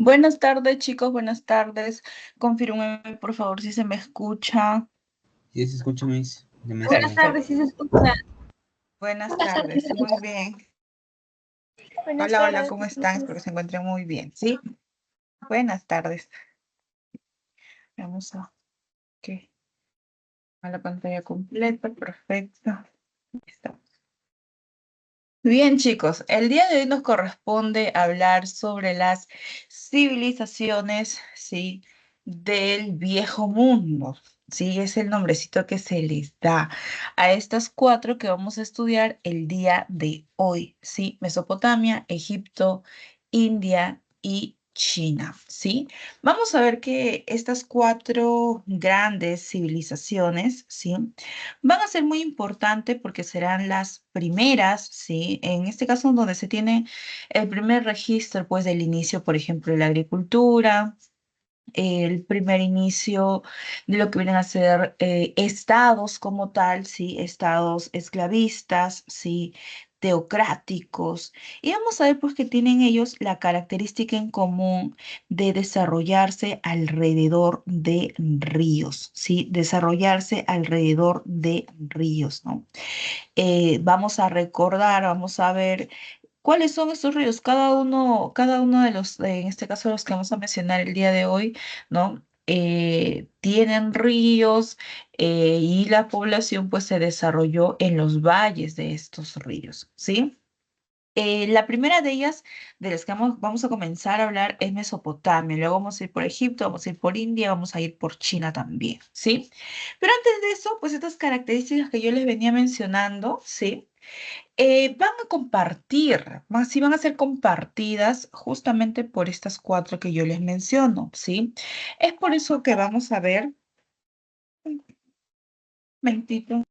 Buenas tardes, chicos, buenas tardes. Confírmenme, por favor, si se me escucha. Sí, se escucha, Miss. Deme un Buenas segundo. tardes, sí se escucha. Buenas Buenas tardes, tardes, muy bien. buenas Hola, hola, tardes. ¿cómo están? Espero que se encuentren muy bien. Sí, buenas tardes. Vamos ¿qué? A la pantalla completa, perfecto. Ahí está. Bien, chicos, el día de hoy nos corresponde hablar sobre las civilizaciones, ¿sí? Del viejo mundo, ¿sí? Es el nombrecito que se les da a estas cuatro que vamos a estudiar el día de hoy, ¿sí? Mesopotamia, Egipto, India y China, ¿sí? Vamos a ver que estas cuatro grandes civilizaciones, ¿sí? Van a ser muy importantes porque serán las primeras, ¿sí? En este caso, donde se tiene el primer registro, pues, del inicio, por ejemplo, de la agricultura, el primer inicio de lo que vienen a ser estados como tal, ¿sí? Estados esclavistas, ¿sí? Teocráticos. Y vamos a ver pues que tienen ellos la característica en común de desarrollarse alrededor de ríos, ¿sí? Desarrollarse alrededor de ríos, ¿no? Vamos a recordar, vamos a ver cuáles son estos ríos. Cada uno de los, en este caso los que vamos a mencionar el día de hoy, ¿no? Tienen ríos y la población pues se desarrolló en los valles de estos ríos, ¿sí? La primera de ellas, de las que vamos a comenzar a hablar, es Mesopotamia. Luego vamos a ir por Egipto, vamos a ir por India, vamos a ir por China también, ¿sí? Pero antes de eso, pues estas características que yo les venía mencionando, ¿sí? Van a compartir, sí van a ser compartidas justamente por estas cuatro que yo les menciono, ¿sí? Es por eso que vamos a ver, un momentito.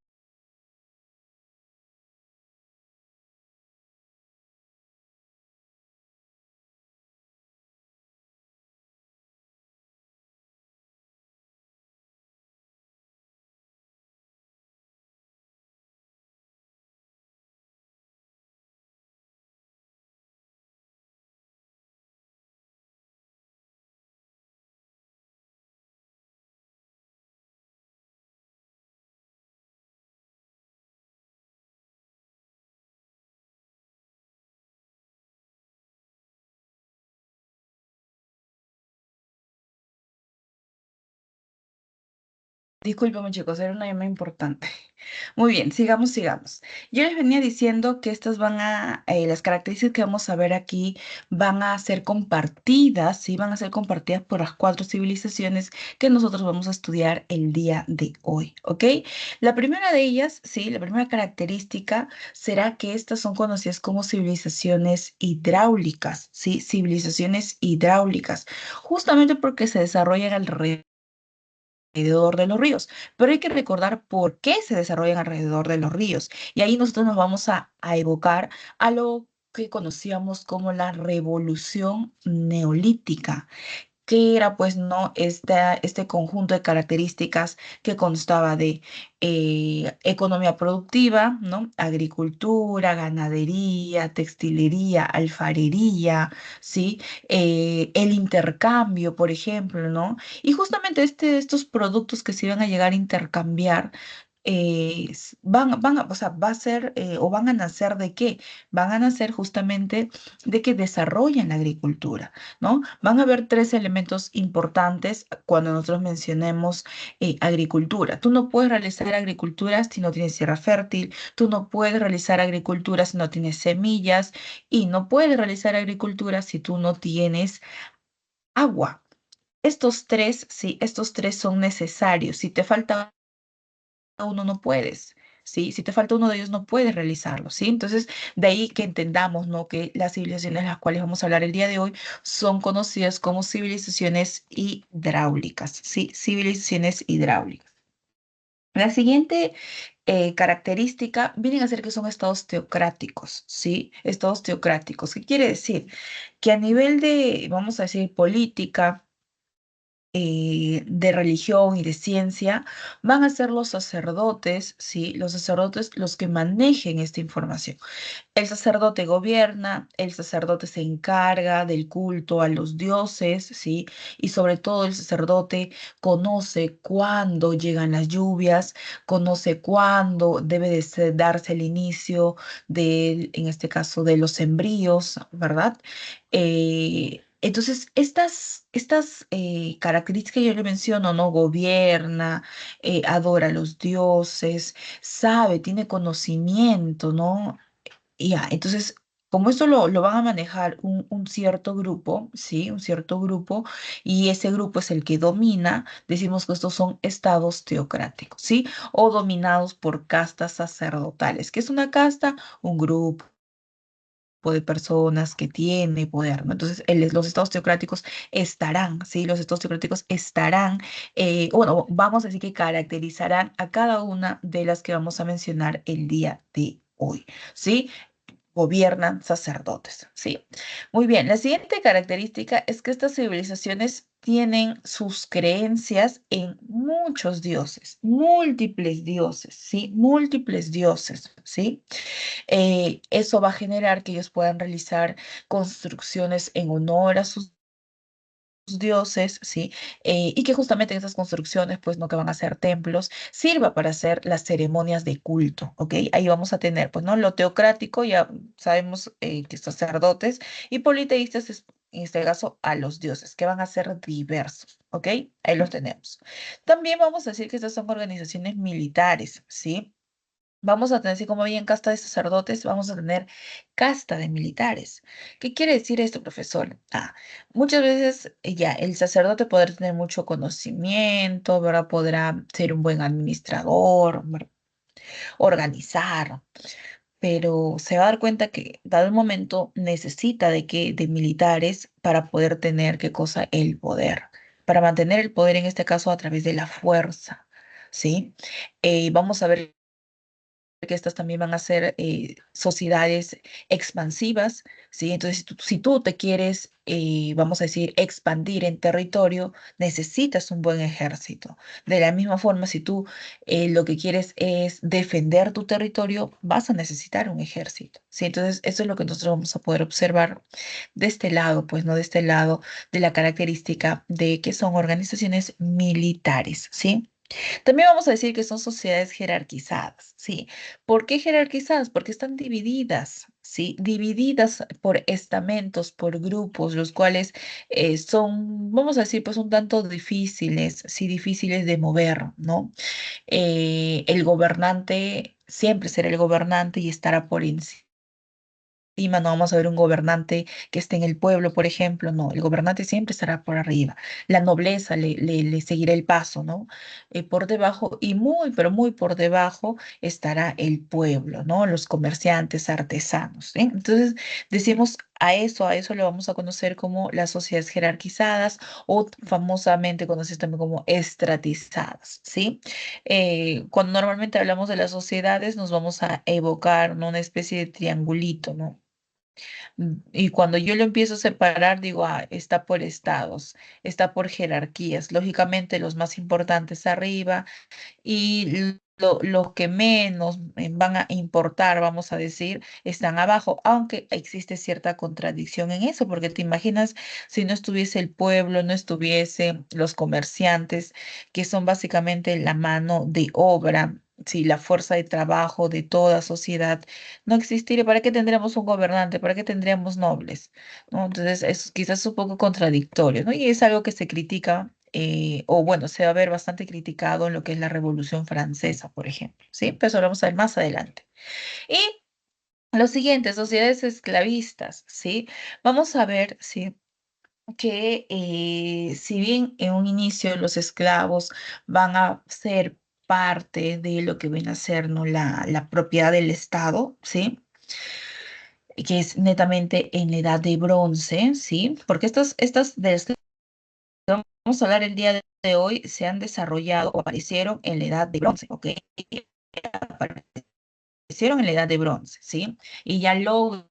Discúlpame, chicos, era una llamada importante. Muy bien, sigamos. Yo les venía diciendo que las características que vamos a ver aquí van a ser compartidas, ¿sí? Van a ser compartidas por las cuatro civilizaciones que nosotros vamos a estudiar el día de hoy, ¿ok? La primera de ellas, ¿sí? La primera característica será que estas son conocidas como civilizaciones hidráulicas, ¿sí? Civilizaciones hidráulicas, justamente porque se desarrollan alrededor de los ríos. Pero hay que recordar por qué se desarrollan alrededor de los ríos. Y ahí nosotros nos vamos a evocar a lo que conocíamos como la revolución neolítica, que era pues no este conjunto de características que constaba de economía productiva, ¿no? Agricultura, ganadería, textilería, alfarería, ¿sí? El intercambio, por ejemplo, ¿no? Y justamente estos productos que se iban a llegar a intercambiar, o sea, va a ser, o van a nacer de qué? Van a nacer justamente de que desarrollen la agricultura, ¿no? Van a haber tres elementos importantes cuando nosotros mencionemos agricultura. Tú no puedes realizar agricultura si no tienes tierra fértil, tú no puedes realizar agricultura si no tienes semillas y no puedes realizar agricultura si tú no tienes agua. Estos tres, sí, estos tres son necesarios. Si te falta uno, no puedes. ¿Sí? Si te falta uno de ellos, no puedes realizarlo, ¿sí? Entonces, de ahí que entendamos, ¿no? Que las civilizaciones de las cuales vamos a hablar el día de hoy son conocidas como civilizaciones hidráulicas, ¿sí? Civilizaciones hidráulicas. La siguiente característica vienen a ser que son estados teocráticos, ¿sí? Estados teocráticos. ¿Qué quiere decir? Que a nivel de, vamos a decir, política, de religión y de ciencia, van a ser los sacerdotes, ¿sí? Los sacerdotes los que manejen esta información. El sacerdote gobierna, el sacerdote se encarga del culto a los dioses, ¿sí? Y sobre todo el sacerdote conoce cuándo llegan las lluvias, conoce cuándo debe darse el inicio de, en este caso, de los sembríos, ¿verdad? Entonces, estas características que yo le menciono, ¿no? Gobierna, adora a los dioses, sabe, tiene conocimiento, ¿no? Y ya, entonces, como esto lo van a manejar un cierto grupo, ¿sí? Un cierto grupo, y ese grupo es el que domina, decimos que estos son estados teocráticos, ¿sí? O dominados por castas sacerdotales. ¿Qué es una casta? Un grupo de personas que tiene poder, ¿no? Entonces, los estados teocráticos estarán, ¿sí? Los estados teocráticos estarán, bueno, vamos a decir que caracterizarán a cada una de las que vamos a mencionar el día de hoy, ¿sí? Gobiernan sacerdotes, ¿sí? Muy bien, la siguiente característica es que estas civilizaciones tienen sus creencias en muchos dioses, múltiples dioses, ¿sí? Múltiples dioses, ¿sí? Eso va a generar que ellos puedan realizar construcciones en honor a sus dioses, ¿sí? Y que justamente en esas construcciones, pues no que van a ser templos, sirva para hacer las ceremonias de culto, ¿ok? Ahí vamos a tener, pues, ¿no? Lo teocrático, ya sabemos que sacerdotes, y politeístas es, en este caso, a los dioses, que van a ser diversos, ¿ok? Ahí los tenemos. También vamos a decir que estas son organizaciones militares, ¿sí? Vamos a tener, así como bien casta de sacerdotes, vamos a tener casta de militares. ¿Qué quiere decir esto, profesor? Muchas veces ya el sacerdote podrá tener mucho conocimiento, ¿verdad? Podrá ser un buen administrador, ¿verdad? Organizar, pero se va a dar cuenta que dado el momento necesita de militares para poder tener, ¿qué cosa? El poder. Para mantener el poder, en este caso, a través de la fuerza, ¿sí? Vamos a ver que estas también van a ser sociedades expansivas, ¿sí? Entonces, si tú te quieres, vamos a decir, expandir en territorio, necesitas un buen ejército. De la misma forma, si tú lo que quieres es defender tu territorio, vas a necesitar un ejército, ¿sí? Entonces, eso es lo que nosotros vamos a poder observar de este lado, pues, ¿no? De este lado de la característica de que son organizaciones militares, ¿sí? También vamos a decir que son sociedades jerarquizadas, ¿sí? ¿Por qué jerarquizadas? Porque están divididas, ¿sí? Divididas por estamentos, por grupos, los cuales son, vamos a decir, pues un tanto difíciles, sí, difíciles de mover, ¿no? El gobernante siempre será el gobernante y estará por encima. No vamos a ver un gobernante que esté en el pueblo, por ejemplo, no, el gobernante siempre estará por arriba, la nobleza le seguirá el paso, ¿no? Por debajo y muy, pero muy por debajo estará el pueblo, ¿no? Los comerciantes, artesanos, ¿sí? Entonces, decimos a eso le vamos a conocer como las sociedades jerarquizadas o famosamente conocidas también como estratizadas, ¿sí? Cuando normalmente hablamos de las sociedades nos vamos a evocar, ¿no? Una especie de triangulito, ¿no? Y cuando yo lo empiezo a separar, digo, está por estados, está por jerarquías. Lógicamente, los más importantes arriba y los que menos van a importar, vamos a decir, están abajo, aunque existe cierta contradicción en eso, porque te imaginas si no estuviese el pueblo, no estuviese los comerciantes, que son básicamente la mano de obra. Si la fuerza de trabajo de toda sociedad no existiría, ¿para qué tendríamos un gobernante? ¿Para qué tendríamos nobles? ¿No? Entonces, es quizás un poco contradictorio, ¿no? Y es algo que se critica, o bueno, se va a ver bastante criticado en lo que es la Revolución Francesa, por ejemplo, ¿sí? Pero eso lo vamos a ver más adelante. Y lo siguiente, sociedades esclavistas, ¿sí? Vamos a ver, ¿sí? Que si bien en un inicio los esclavos van a ser parte de lo que viene a ser, ¿no? la propiedad del Estado, ¿sí? Que es netamente en la edad de bronce, ¿sí? Porque estas de las que vamos a hablar el día de hoy se han desarrollado o aparecieron en la edad de bronce, ¿ok? Aparecieron en la edad de bronce, ¿sí? Y ya luego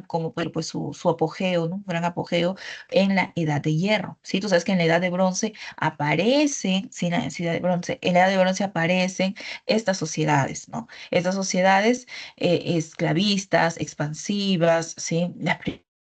como pues su apogeo, ¿no? Un gran apogeo en la Edad de Hierro, ¿sí? Tú sabes que en la Edad de Bronce aparecen, sí, en la Edad de Bronce aparecen estas sociedades, ¿no? Estas sociedades esclavistas, expansivas, ¿sí? Las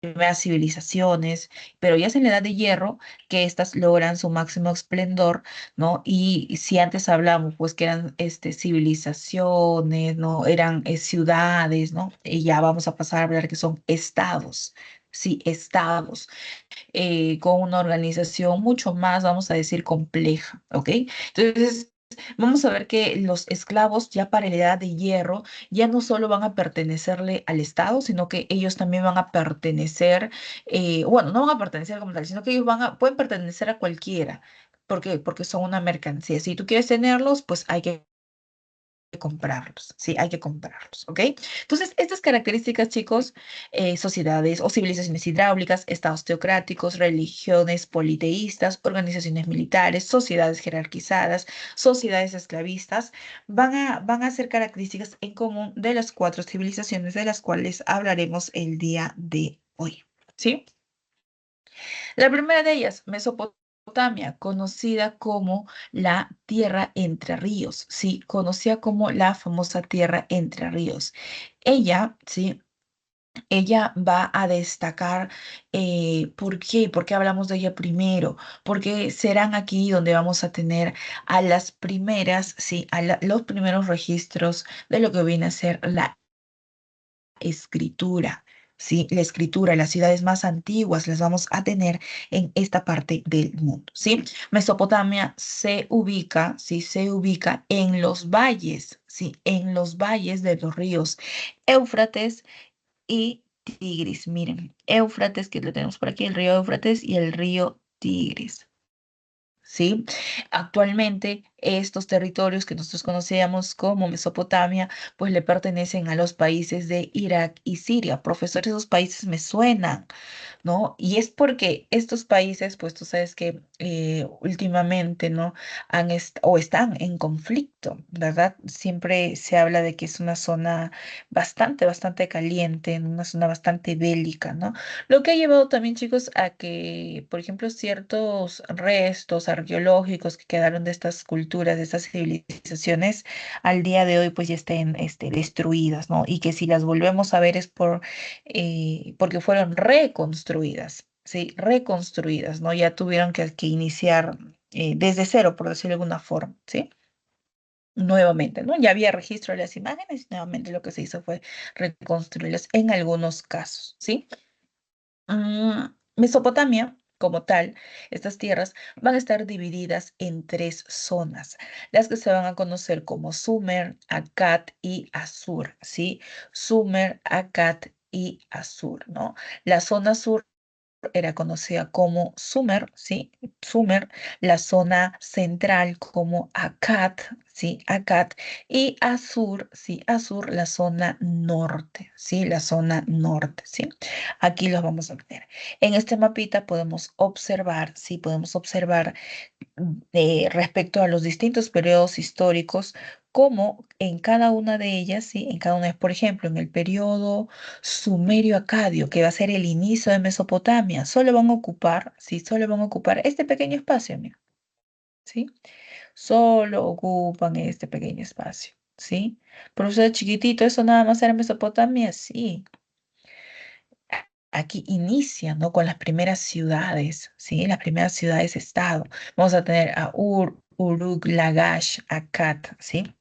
primeras civilizaciones, pero ya es en la Edad de Hierro que estas logran su máximo esplendor, ¿no? Y si antes hablamos, pues que eran civilizaciones, ¿no? Eran ciudades, ¿no? Y ya vamos a pasar a hablar que son estados, sí, estados, con una organización mucho más, vamos a decir, compleja, ¿ok? Entonces, vamos a ver que los esclavos ya para la edad de hierro ya no solo van a pertenecerle al Estado, sino que ellos también van a pertenecer, bueno, no van a pertenecer como tal, sino que ellos pueden pertenecer a cualquiera. ¿Por qué? Porque son una mercancía. Si tú quieres tenerlos, pues hay que comprarlos, sí, hay que comprarlos, ¿ok? Entonces, estas características, chicos, sociedades o civilizaciones hidráulicas, estados teocráticos, religiones politeístas, organizaciones militares, sociedades jerarquizadas, sociedades esclavistas, van a ser características en común de las cuatro civilizaciones de las cuales hablaremos el día de hoy, ¿sí? La primera de ellas, Mesopotamia, conocida como la Tierra Entre Ríos, ¿sí? Conocida como la famosa Tierra Entre Ríos. Ella, ¿sí? Ella va a destacar, ¿por qué? ¿Por qué hablamos de ella primero? Porque serán aquí donde vamos a tener a las primeras, ¿sí? Los primeros registros de lo que viene a ser la escritura. ¿Sí? La escritura, las ciudades más antiguas las vamos a tener en esta parte del mundo, ¿sí? Mesopotamia se ubica, ¿sí? Se ubica en los valles, ¿sí? En los valles de los ríos Éufrates y Tigris. Miren, Éufrates, que lo tenemos por aquí, el río Éufrates y el río Tigris. ¿Sí? Actualmente estos territorios que nosotros conocíamos como Mesopotamia, pues le pertenecen a los países de Irak y Siria. Profesor, esos países me suenan, ¿no? Y es porque estos países, pues tú sabes que últimamente, ¿no? O están en conflicto, ¿verdad? Siempre se habla de que es una zona bastante caliente, una zona bastante bélica, ¿no? Lo que ha llevado también, chicos, a que, por ejemplo, ciertos restos arqueológicos que quedaron de estas culturas, de estas civilizaciones, al día de hoy, pues ya estén destruidas, ¿no? Y que si las volvemos a ver es porque fueron reconstruidas, ¿sí? Reconstruidas, ¿no? Ya tuvieron que iniciar desde cero, por decirlo de alguna forma, ¿sí? Nuevamente, ¿no? Ya había registro de las imágenes y nuevamente lo que se hizo fue reconstruirlas en algunos casos, ¿sí? Mesopotamia, como tal, estas tierras van a estar divididas en tres zonas, las que se van a conocer como Sumer, Akkad y Asur, ¿sí? Sumer, Akkad y Asur, ¿no? La zona sur era conocida como Sumer, ¿sí? Sumer, la zona central como Akkad, ¿sí? Akkad, y Asur, ¿sí? Asur, la zona norte, ¿sí? La zona norte, ¿sí? Aquí los vamos a tener. En este mapita podemos observar, ¿sí? Podemos observar respecto a los distintos periodos históricos, como en cada una de ellas, ¿sí? En cada una, por ejemplo, en el periodo sumerio-acadio, que va a ser el inicio de Mesopotamia, solo van a ocupar, ¿sí? Solo van a ocupar este pequeño espacio, mira, ¿sí? Solo ocupan este pequeño espacio, ¿sí? Profesor chiquitito, ¿eso nada más era Mesopotamia? Sí. Aquí inicia, ¿no? Con las primeras ciudades, ¿sí? Las primeras ciudades-estado. Vamos a tener a Uruk, Lagash, Akkad, ¿sí?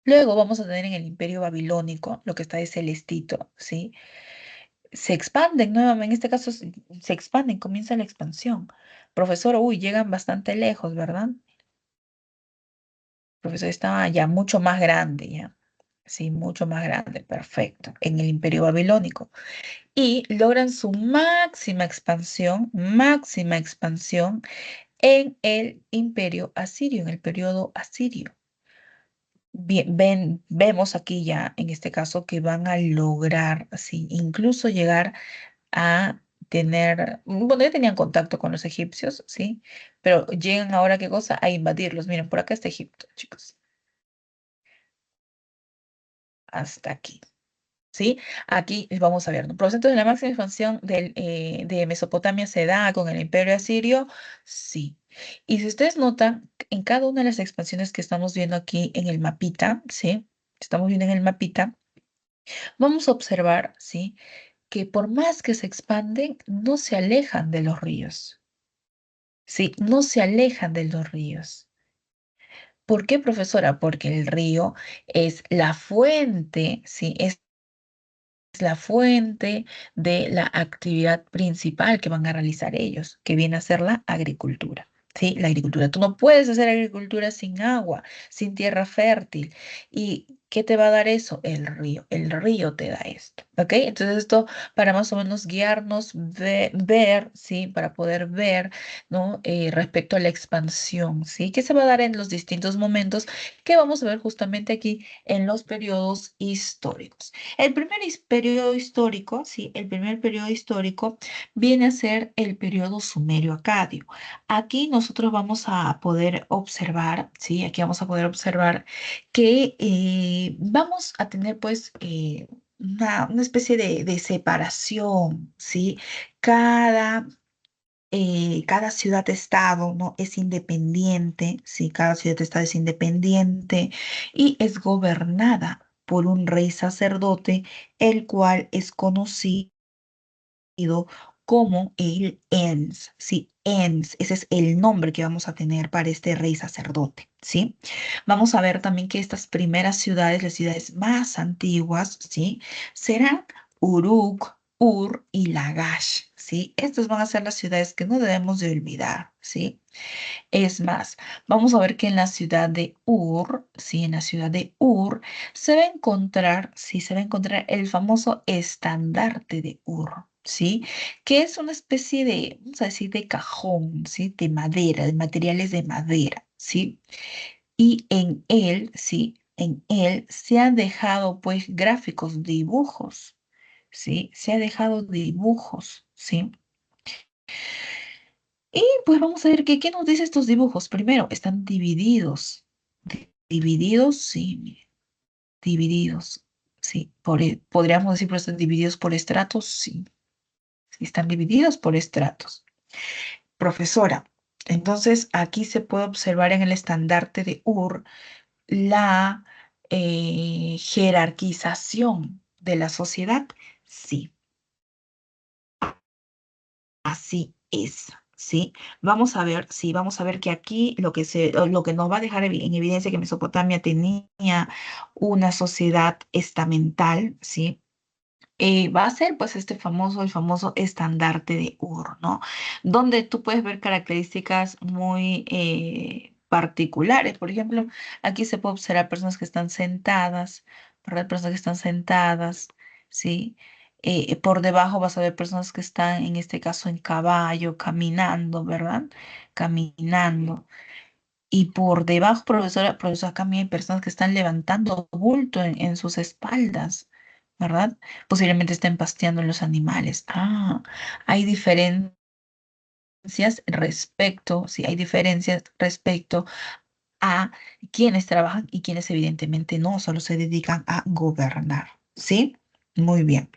Luego vamos a tener en el Imperio Babilónico, lo que está de Celestito, ¿sí? Se expanden nuevamente, en este caso se expanden, comienza la expansión. Profesor, uy, llegan bastante lejos, ¿verdad? Profesor estaba ya mucho más grande, ya. Sí, mucho más grande, perfecto, en el Imperio Babilónico. Y logran su máxima expansión en el Imperio Asirio, en el periodo asirio. Bien, vemos aquí ya, en este caso, que van a lograr, sí, incluso llegar a tener, bueno, ya tenían contacto con los egipcios, sí, pero llegan ahora, ¿qué cosa? A invadirlos. Miren, por acá está Egipto, chicos. Hasta aquí. ¿sí? Aquí vamos a ver, ¿no? Por lo tanto, la máxima expansión de Mesopotamia se da con el Imperio Asirio, sí. Y si ustedes notan, en cada una de las expansiones que estamos viendo aquí en el mapita, ¿sí? Estamos viendo en el mapita, vamos a observar, ¿sí? Que por más que se expanden, no se alejan de los ríos, ¿sí? No se alejan de los ríos. ¿Por qué, profesora? Porque el río es la fuente, ¿sí? Es la fuente de la actividad principal que van a realizar ellos, que viene a ser la agricultura. ¿Sí? La agricultura. Tú no puedes hacer agricultura sin agua, sin tierra fértil. ¿Y qué te va a dar eso? El río. El río te da esto. ¿Ok? Entonces esto para más o menos guiarnos, ver, ¿sí? Para poder ver, ¿no? Respecto a la expansión, ¿sí? Que se va a dar en los distintos momentos que vamos a ver justamente aquí en los periodos históricos. El primer periodo histórico, sí, el primer periodo histórico viene a ser el periodo sumerio-acadio. Aquí nosotros vamos a poder observar, sí, aquí vamos a poder observar que vamos a tener pues una especie de separación, sí. Cada ciudad-estado, ¿no? Es independiente, sí, cada ciudad-estado es independiente y es gobernada por un rey sacerdote, el cual es conocido como el ENS, sí, ENS, ese es el nombre que vamos a tener para este rey sacerdote, ¿sí? Vamos a ver también que estas primeras ciudades, las ciudades más antiguas, ¿sí? Serán Uruk, Ur y Lagash, ¿sí? Estas van a ser las ciudades que no debemos de olvidar, ¿sí? Es más, vamos a ver que en la ciudad de Ur, sí, en la ciudad de Ur, se va a encontrar, sí, se va a encontrar el famoso estandarte de Ur, ¿sí? Que es una especie de, vamos a decir, de cajón, ¿sí? De madera, de materiales de madera, ¿sí? Y en él, sí, en él se han dejado, pues, gráficos, dibujos, ¿sí? Se ha dejado dibujos, ¿sí? Y pues vamos a ver qué nos dice estos dibujos. Primero, están divididos. Divididos, sí, mire, divididos. Sí, podríamos decir, pero están divididos por estratos, sí. Sí, están divididos por estratos. Profesora, entonces aquí se puede observar en el estandarte de Ur la jerarquización de la sociedad. Sí, así es, ¿sí? Vamos a ver, sí, vamos a ver que aquí lo que nos va a dejar en evidencia que Mesopotamia tenía una sociedad estamental, ¿sí? Va a ser pues el famoso estandarte de Ur, ¿no? Donde tú puedes ver características muy particulares. Por ejemplo, aquí se puede observar personas que están sentadas, ¿verdad? Personas que están sentadas, ¿sí? Por debajo vas a ver personas que están, en este caso, en caballo, caminando, ¿verdad? Caminando. Y por debajo, profesora, acá hay personas que están levantando bulto en sus espaldas, ¿verdad? Posiblemente estén pasteando los animales. Ah, hay diferencias respecto, sí, hay diferencias respecto a quienes trabajan y quienes evidentemente no, solo se dedican a gobernar, ¿sí? Muy bien.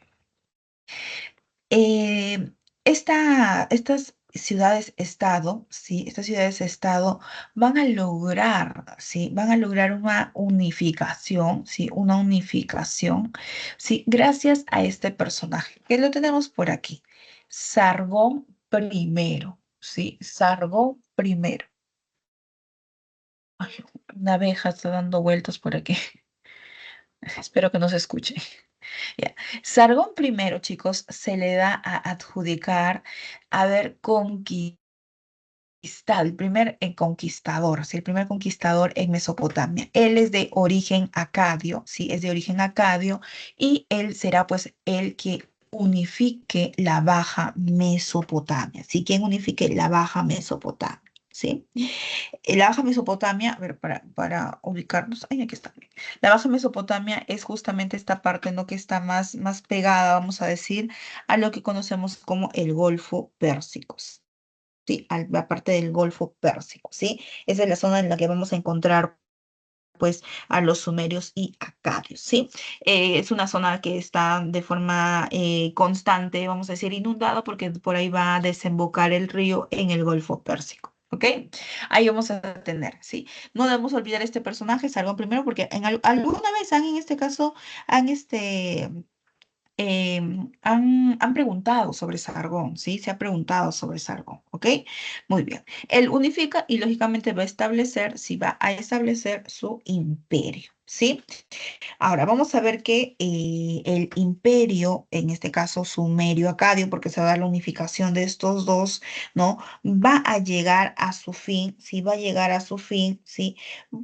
Eh, estas ciudades-estado, ¿sí? Estas ciudades-estado van a lograr, ¿sí? Van a lograr una unificación, ¿sí? Una unificación, ¿sí? Gracias a este personaje, que lo tenemos por aquí. Sargón primero, ¿sí? Sargón primero. Ay, una abeja está dando vueltas por aquí. Espero que no se escuche. Ya. Sargón primero, chicos, se le da a adjudicar haber conquistado, el primer conquistador, ¿sí? El primer conquistador en Mesopotamia. Él es de origen acadio, ¿sí? Es de origen acadio y él será pues el que unifique la Baja Mesopotamia, ¿sí? Quien unifique la Baja Mesopotamia, ¿sí? La Baja Mesopotamia, a ver, para ubicarnos, ay, aquí está. La Baja Mesopotamia es justamente esta parte, ¿no? Que está más pegada, vamos a decir, a lo que conocemos como el Golfo Pérsico, ¿sí? A la parte del Golfo Pérsico, ¿sí? Esa es la zona en la que vamos a encontrar pues a los sumerios y acadios, ¿sí? Es una zona que está de forma constante, vamos a decir, inundada porque por ahí va a desembocar el río en el Golfo Pérsico. ¿Ok? Ahí vamos a tener, ¿sí? No debemos olvidar este personaje, Sargón primero, porque alguna vez han, en este caso, han han preguntado sobre Sargón, ¿sí? Se ha preguntado sobre Sargón, ¿ok? Muy bien. Él unifica y lógicamente va a establecer, sí, va a establecer su imperio, ¿sí? Ahora vamos a ver que el imperio, en este caso sumerio-acadio, porque se va a dar la unificación de estos dos, ¿no? Va a llegar a su fin, sí, va a llegar a su fin, ¿sí?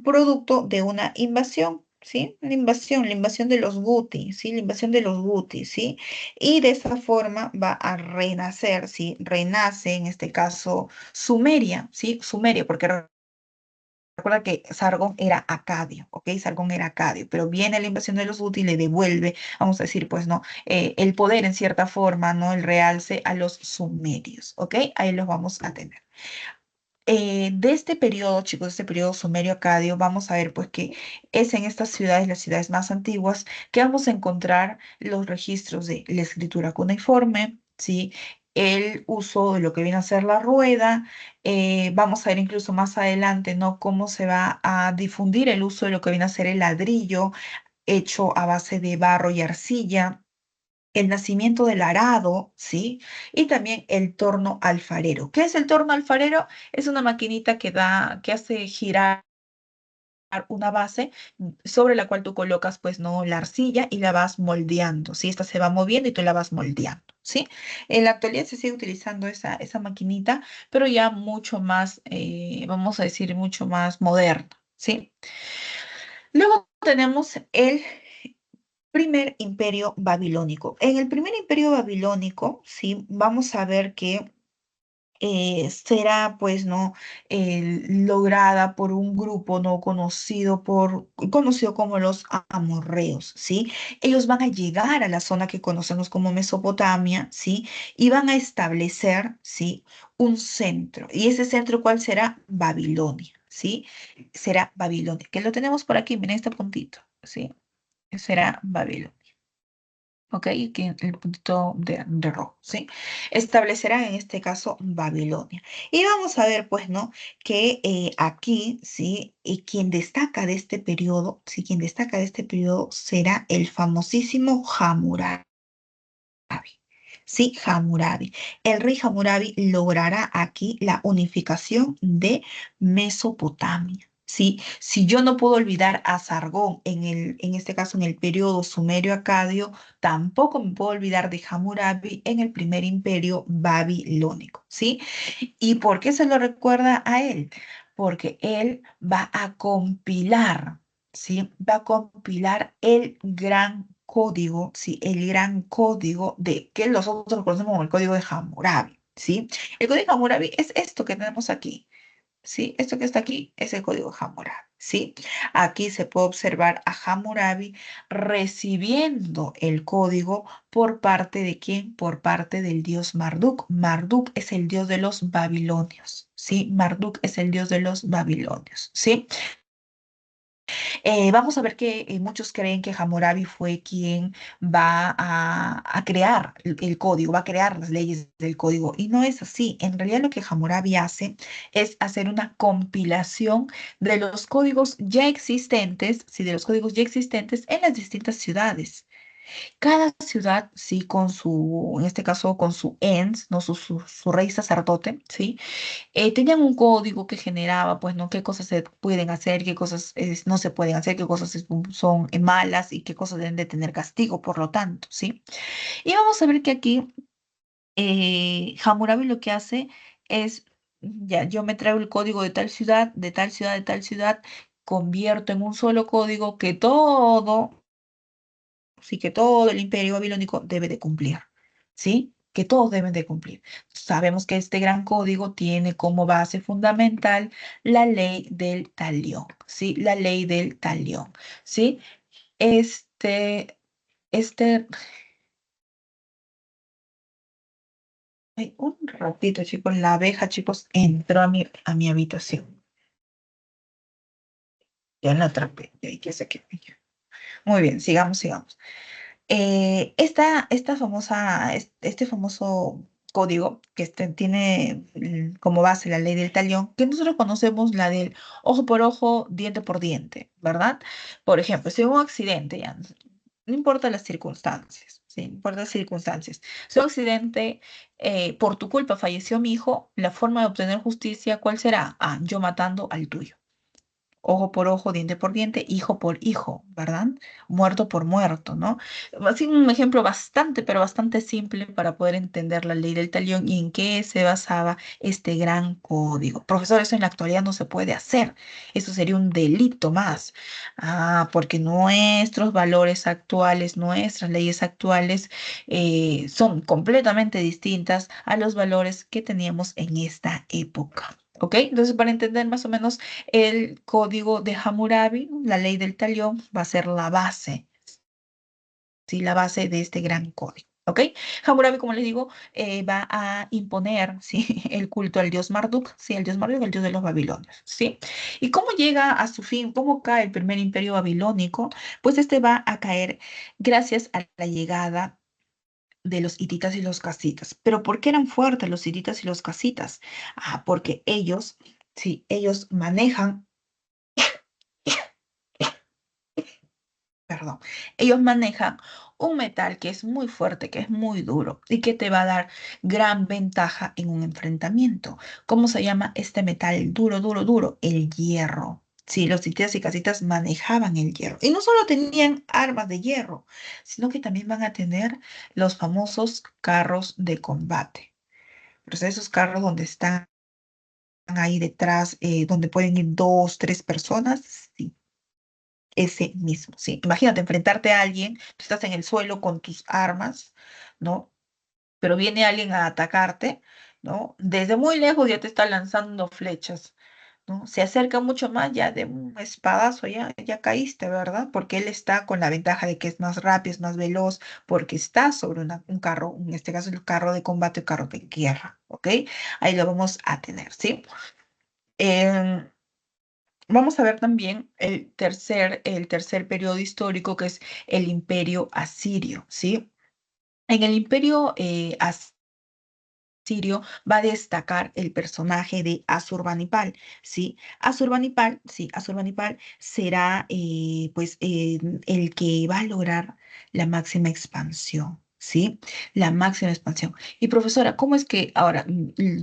Producto de una invasión. ¿Sí? La invasión de los Guti, ¿sí? La invasión de los Guti, ¿sí? Y de esa forma va a renacer, ¿sí? Renace, en este caso, Sumeria, ¿sí? Sumeria, porque recuerda que Sargón era acadio, ¿ok? Sargón era acadio, pero viene la invasión de los Guti y le devuelve, vamos a decir, pues, ¿no? El poder en cierta forma, ¿no? El realce a los sumerios, ¿ok? Ahí los vamos a tener. De este periodo, chicos, de este periodo sumerio-acadio, vamos a ver pues que es en estas ciudades, las ciudades más antiguas, que vamos a encontrar los registros de la escritura cuneiforme, ¿sí? El uso de lo que viene a ser la rueda. Vamos a ver incluso más adelante, ¿no? Cómo se va a difundir el uso de lo que viene a ser el ladrillo hecho a base de barro y arcilla, el nacimiento del arado, ¿sí? Y también el torno alfarero. ¿Qué es el torno alfarero? Es una maquinita que hace girar una base sobre la cual tú colocas, pues, no, la arcilla y la vas moldeando, ¿sí? Esta se va moviendo y tú la vas moldeando, ¿sí? En la actualidad se sigue utilizando esa maquinita, pero ya mucho más, vamos a decir, mucho más moderna, ¿sí? Luego tenemos el primer imperio babilónico. En el primer imperio babilónico, sí, vamos a ver que será, pues, no, lograda por un grupo no conocido como los amorreos, ¿sí? Ellos van a llegar a la zona que conocemos como Mesopotamia, ¿sí? Y van a establecer, ¿sí? Un centro. ¿Y ese centro cuál será? Babilonia, ¿sí? Será Babilonia, que lo tenemos por aquí, miren este puntito, ¿sí? Será Babilonia. ¿Ok? Aquí el puntito de rojo, ¿sí? Establecerán en este caso Babilonia. Y vamos a ver, pues, ¿no? Que aquí, ¿sí? Y quien destaca de este periodo, ¿sí? Quien destaca de este periodo será el famosísimo Hammurabi. Sí, Hammurabi. El rey Hammurabi logrará aquí la unificación de Mesopotamia. ¿Sí? Si yo no puedo olvidar a Sargón en este caso en el periodo sumerio-acadio, tampoco me puedo olvidar de Hammurabi en el primer imperio babilónico. ¿Sí? ¿Y por qué se lo recuerda a él? Porque él va a compilar, ¿sí? Va a compilar el gran código, ¿sí? El gran código de que nosotros conocemos como el código de Hammurabi, ¿sí? El código de Hammurabi es esto que tenemos aquí. ¿Sí? Esto que está aquí es el código Hammurabi, ¿sí? Aquí se puede observar a Hammurabi recibiendo el código por parte de quién? Por parte del dios Marduk. Marduk es el dios de los babilonios, ¿sí? Marduk es el dios de los babilonios, ¿sí? Vamos a ver que muchos creen que Hammurabi fue quien va a crear el código, va a crear las leyes del código. Y no es así. En realidad lo que Hammurabi hace es hacer una compilación de los códigos ya existentes, sí, de los códigos ya existentes en las distintas ciudades. Cada ciudad, sí, con su, en este caso, con su ens, ¿no? Su rey sacerdote, ¿sí? Tenían un código que generaba, pues, ¿no? Qué cosas se pueden hacer, qué cosas no se pueden hacer, qué cosas son malas y qué cosas deben de tener castigo, por lo tanto, ¿sí? Y vamos a ver que aquí Hammurabi lo que hace es, ya, yo me traigo el código de tal ciudad, de tal ciudad, de tal ciudad, convierto en un solo código que todo, sí, que todo el imperio babilónico debe de cumplir, ¿sí? Que todos deben de cumplir. Sabemos que este gran código tiene como base fundamental la ley del talión, ¿sí? La ley del talión, ¿sí? Este, este, ay, un ratito, chicos, la abeja, chicos, entró a mi habitación. Ya la atrapé. Ya, que se quede. Muy bien, sigamos, sigamos. Esta famosa, este famoso código que tiene como base la ley del talión, que nosotros conocemos la del ojo por ojo, diente por diente, ¿verdad? Por ejemplo, si hubo un accidente, ya, no importa las circunstancias, ¿sí? No importa las circunstancias. Si hubo un accidente, por tu culpa falleció mi hijo, la forma de obtener justicia, ¿cuál será? Ah, yo matando al tuyo. Ojo por ojo, diente por diente, hijo por hijo, ¿verdad? Muerto por muerto, ¿no? Así un ejemplo bastante, pero bastante simple para poder entender la ley del talión y en qué se basaba este gran código. Profesor, eso en la actualidad no se puede hacer. Eso sería un delito más. Ah, porque nuestros valores actuales, nuestras leyes actuales son completamente distintas a los valores que teníamos en esta época. ¿Ok? Entonces, para entender más o menos el código de Hammurabi, la ley del talión, va a ser la base, ¿sí? La base de este gran código. ¿Ok? Hammurabi, como les digo, va a imponer, ¿sí? El culto al dios Marduk, ¿sí? El dios Marduk, el dios de los babilonios, ¿sí? ¿Y cómo llega a su fin? ¿Cómo cae el primer imperio babilónico? Pues este va a caer gracias a la llegada de los hititas y los casitas. ¿Pero por qué eran fuertes los hititas y los casitas? Ah, porque ellos, sí, ellos manejan, perdón, ellos manejan un metal que es muy fuerte, que es muy duro y que te va a dar gran ventaja en un enfrentamiento. ¿Cómo se llama este metal duro, duro, duro? El hierro. Sí, los hititas y casitas manejaban el hierro. Y no solo tenían armas de hierro, sino que también van a tener los famosos carros de combate. Pero esos carros donde están ahí detrás, donde pueden ir dos, tres personas, sí, ese mismo, sí. Imagínate enfrentarte a alguien, tú estás en el suelo con tus armas, ¿no? Pero viene alguien a atacarte, ¿no? Desde muy lejos ya te está lanzando flechas, ¿no? Se acerca mucho más, ya de un espadazo, ya caíste, ¿verdad? Porque él está con la ventaja de que es más rápido, es más veloz, porque está sobre un carro, en este caso el carro de combate o carro de guerra, ¿ok? Ahí lo vamos a tener, ¿sí? Em, Vamos a ver también el tercer periodo histórico, que es el Imperio Asirio, ¿sí? En el Imperio Sirio va a destacar el personaje de Asurbanipal, ¿sí? Asurbanipal, sí, Asurbanipal será pues el que va a lograr la máxima expansión, ¿sí? La máxima expansión. Y profesora, ¿cómo es que ahora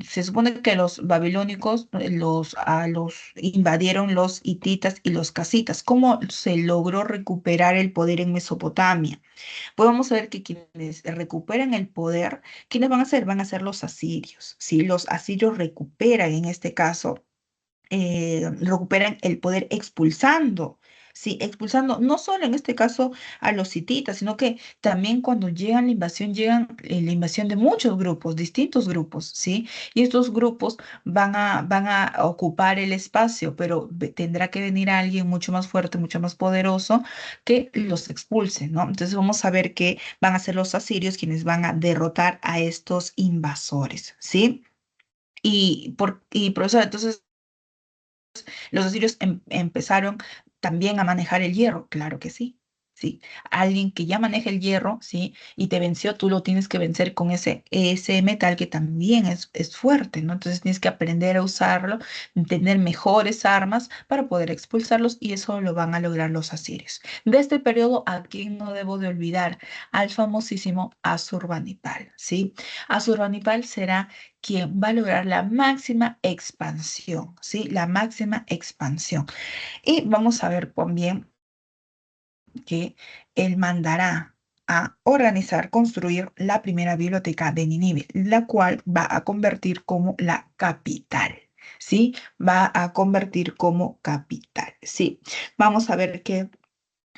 se supone que los babilónicos los invadieron los hititas y los casitas? ¿Cómo se logró recuperar el poder en Mesopotamia? Pues vamos a ver que quienes recuperan el poder, ¿quiénes van a ser? Van a ser los asirios. Si los asirios recuperan, en este caso, recuperan el poder expulsando, sí, expulsando no solo en este caso a los hititas, sino que también cuando llegan la invasión, llegan la invasión de muchos grupos, distintos grupos, ¿sí? Y estos grupos van a ocupar el espacio, pero tendrá que venir alguien mucho más fuerte, mucho más poderoso que los expulse, ¿no? Entonces vamos a ver que van a ser los asirios quienes van a derrotar a estos invasores, ¿sí? Y profesor, entonces los asirios empezaron también a manejar el hierro, claro que sí. Sí, alguien que ya maneja el hierro, ¿sí? Y te venció, tú lo tienes que vencer con ese metal que también es fuerte, ¿no? Entonces tienes que aprender a usarlo, tener mejores armas para poder expulsarlos y eso lo van a lograr los asirios. De este periodo, aquí no debo de olvidar al famosísimo Asurbanipal, ¿sí? Asurbanipal será quien va a lograr la máxima expansión, ¿sí? La máxima expansión. Y vamos a ver también que él mandará a organizar, construir la primera biblioteca de Nínive, la cual va a convertir como la capital. ¿Sí? Va a convertir como capital. Sí. Vamos a ver que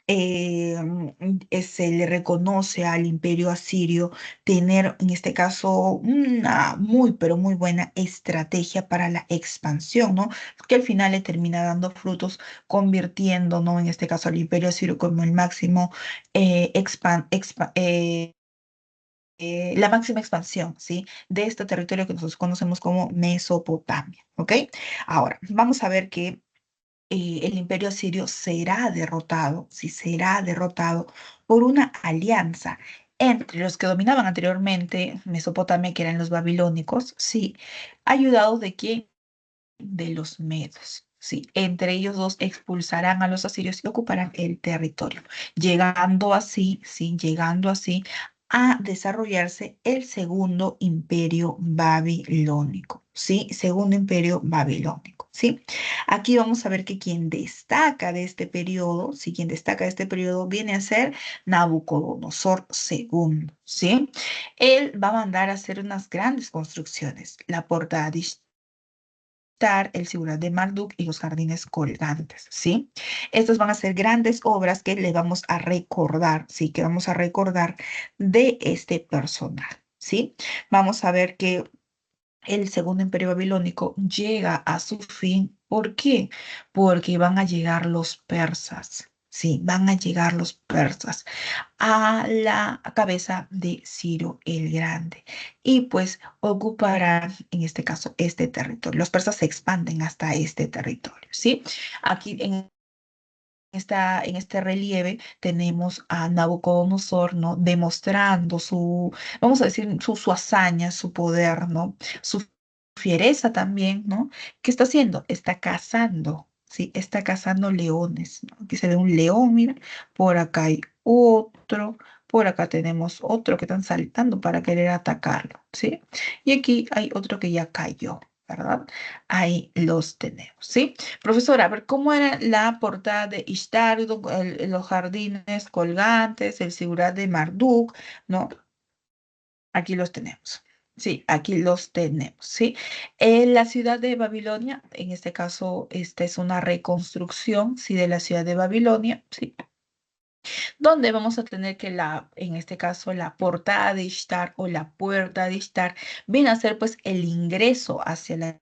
se le reconoce al imperio asirio tener, en este caso, una muy, pero muy buena estrategia para la expansión, ¿no? Que al final le termina dando frutos, convirtiendo, ¿no? En este caso, al imperio asirio como el máximo, la máxima expansión, ¿sí? De este territorio que nosotros conocemos como Mesopotamia, ¿ok? Ahora, vamos a ver que el imperio asirio será derrotado, sí, será derrotado por una alianza entre los que dominaban anteriormente Mesopotamia, que eran los babilónicos, sí, ayudados de quién, de los medos. Sí, entre ellos dos expulsarán a los asirios y ocuparán el territorio, llegando así, sí, llegando así a desarrollarse el segundo imperio babilónico, sí, segundo imperio babilónico, sí. Aquí vamos a ver que quien destaca de este periodo, sí, quien destaca de este periodo viene a ser Nabucodonosor II, sí. Él va a mandar a hacer unas grandes construcciones, la portada de el Sigurat de Marduk y los jardines colgantes, ¿sí? Estas van a ser grandes obras que le vamos a recordar, ¿sí? Que vamos a recordar de este personaje, ¿sí? Vamos a ver que el segundo imperio babilónico llega a su fin. ¿Por qué? Porque van a llegar los persas. Sí, van a llegar los persas a la cabeza de Ciro el Grande y pues ocuparán en este caso este territorio. Los persas se expanden hasta este territorio, ¿sí? Aquí en este relieve tenemos a Nabucodonosor, ¿no? Demostrando su, vamos a decir, su hazaña, su poder, ¿no? Su fiereza también, ¿no? ¿Qué está haciendo? Está cazando, ¿sí? Está cazando leones, ¿no? Aquí se ve un león, mira, por acá hay otro, por acá tenemos otro que están saltando para querer atacarlo, ¿sí? Y aquí hay otro que ya cayó, ¿verdad? Ahí los tenemos, ¿sí? Profesora, a ver, ¿cómo era la portada de Ishtar, los jardines colgantes, el Sigurat de Marduk, ¿no? Aquí los tenemos. Sí, aquí los tenemos, ¿sí? En la ciudad de Babilonia, en este caso, esta es una reconstrucción, ¿sí? De la ciudad de Babilonia, ¿sí? Donde vamos a tener que en este caso, la portada de Ishtar o la puerta de Ishtar viene a ser, pues, el ingreso hacia la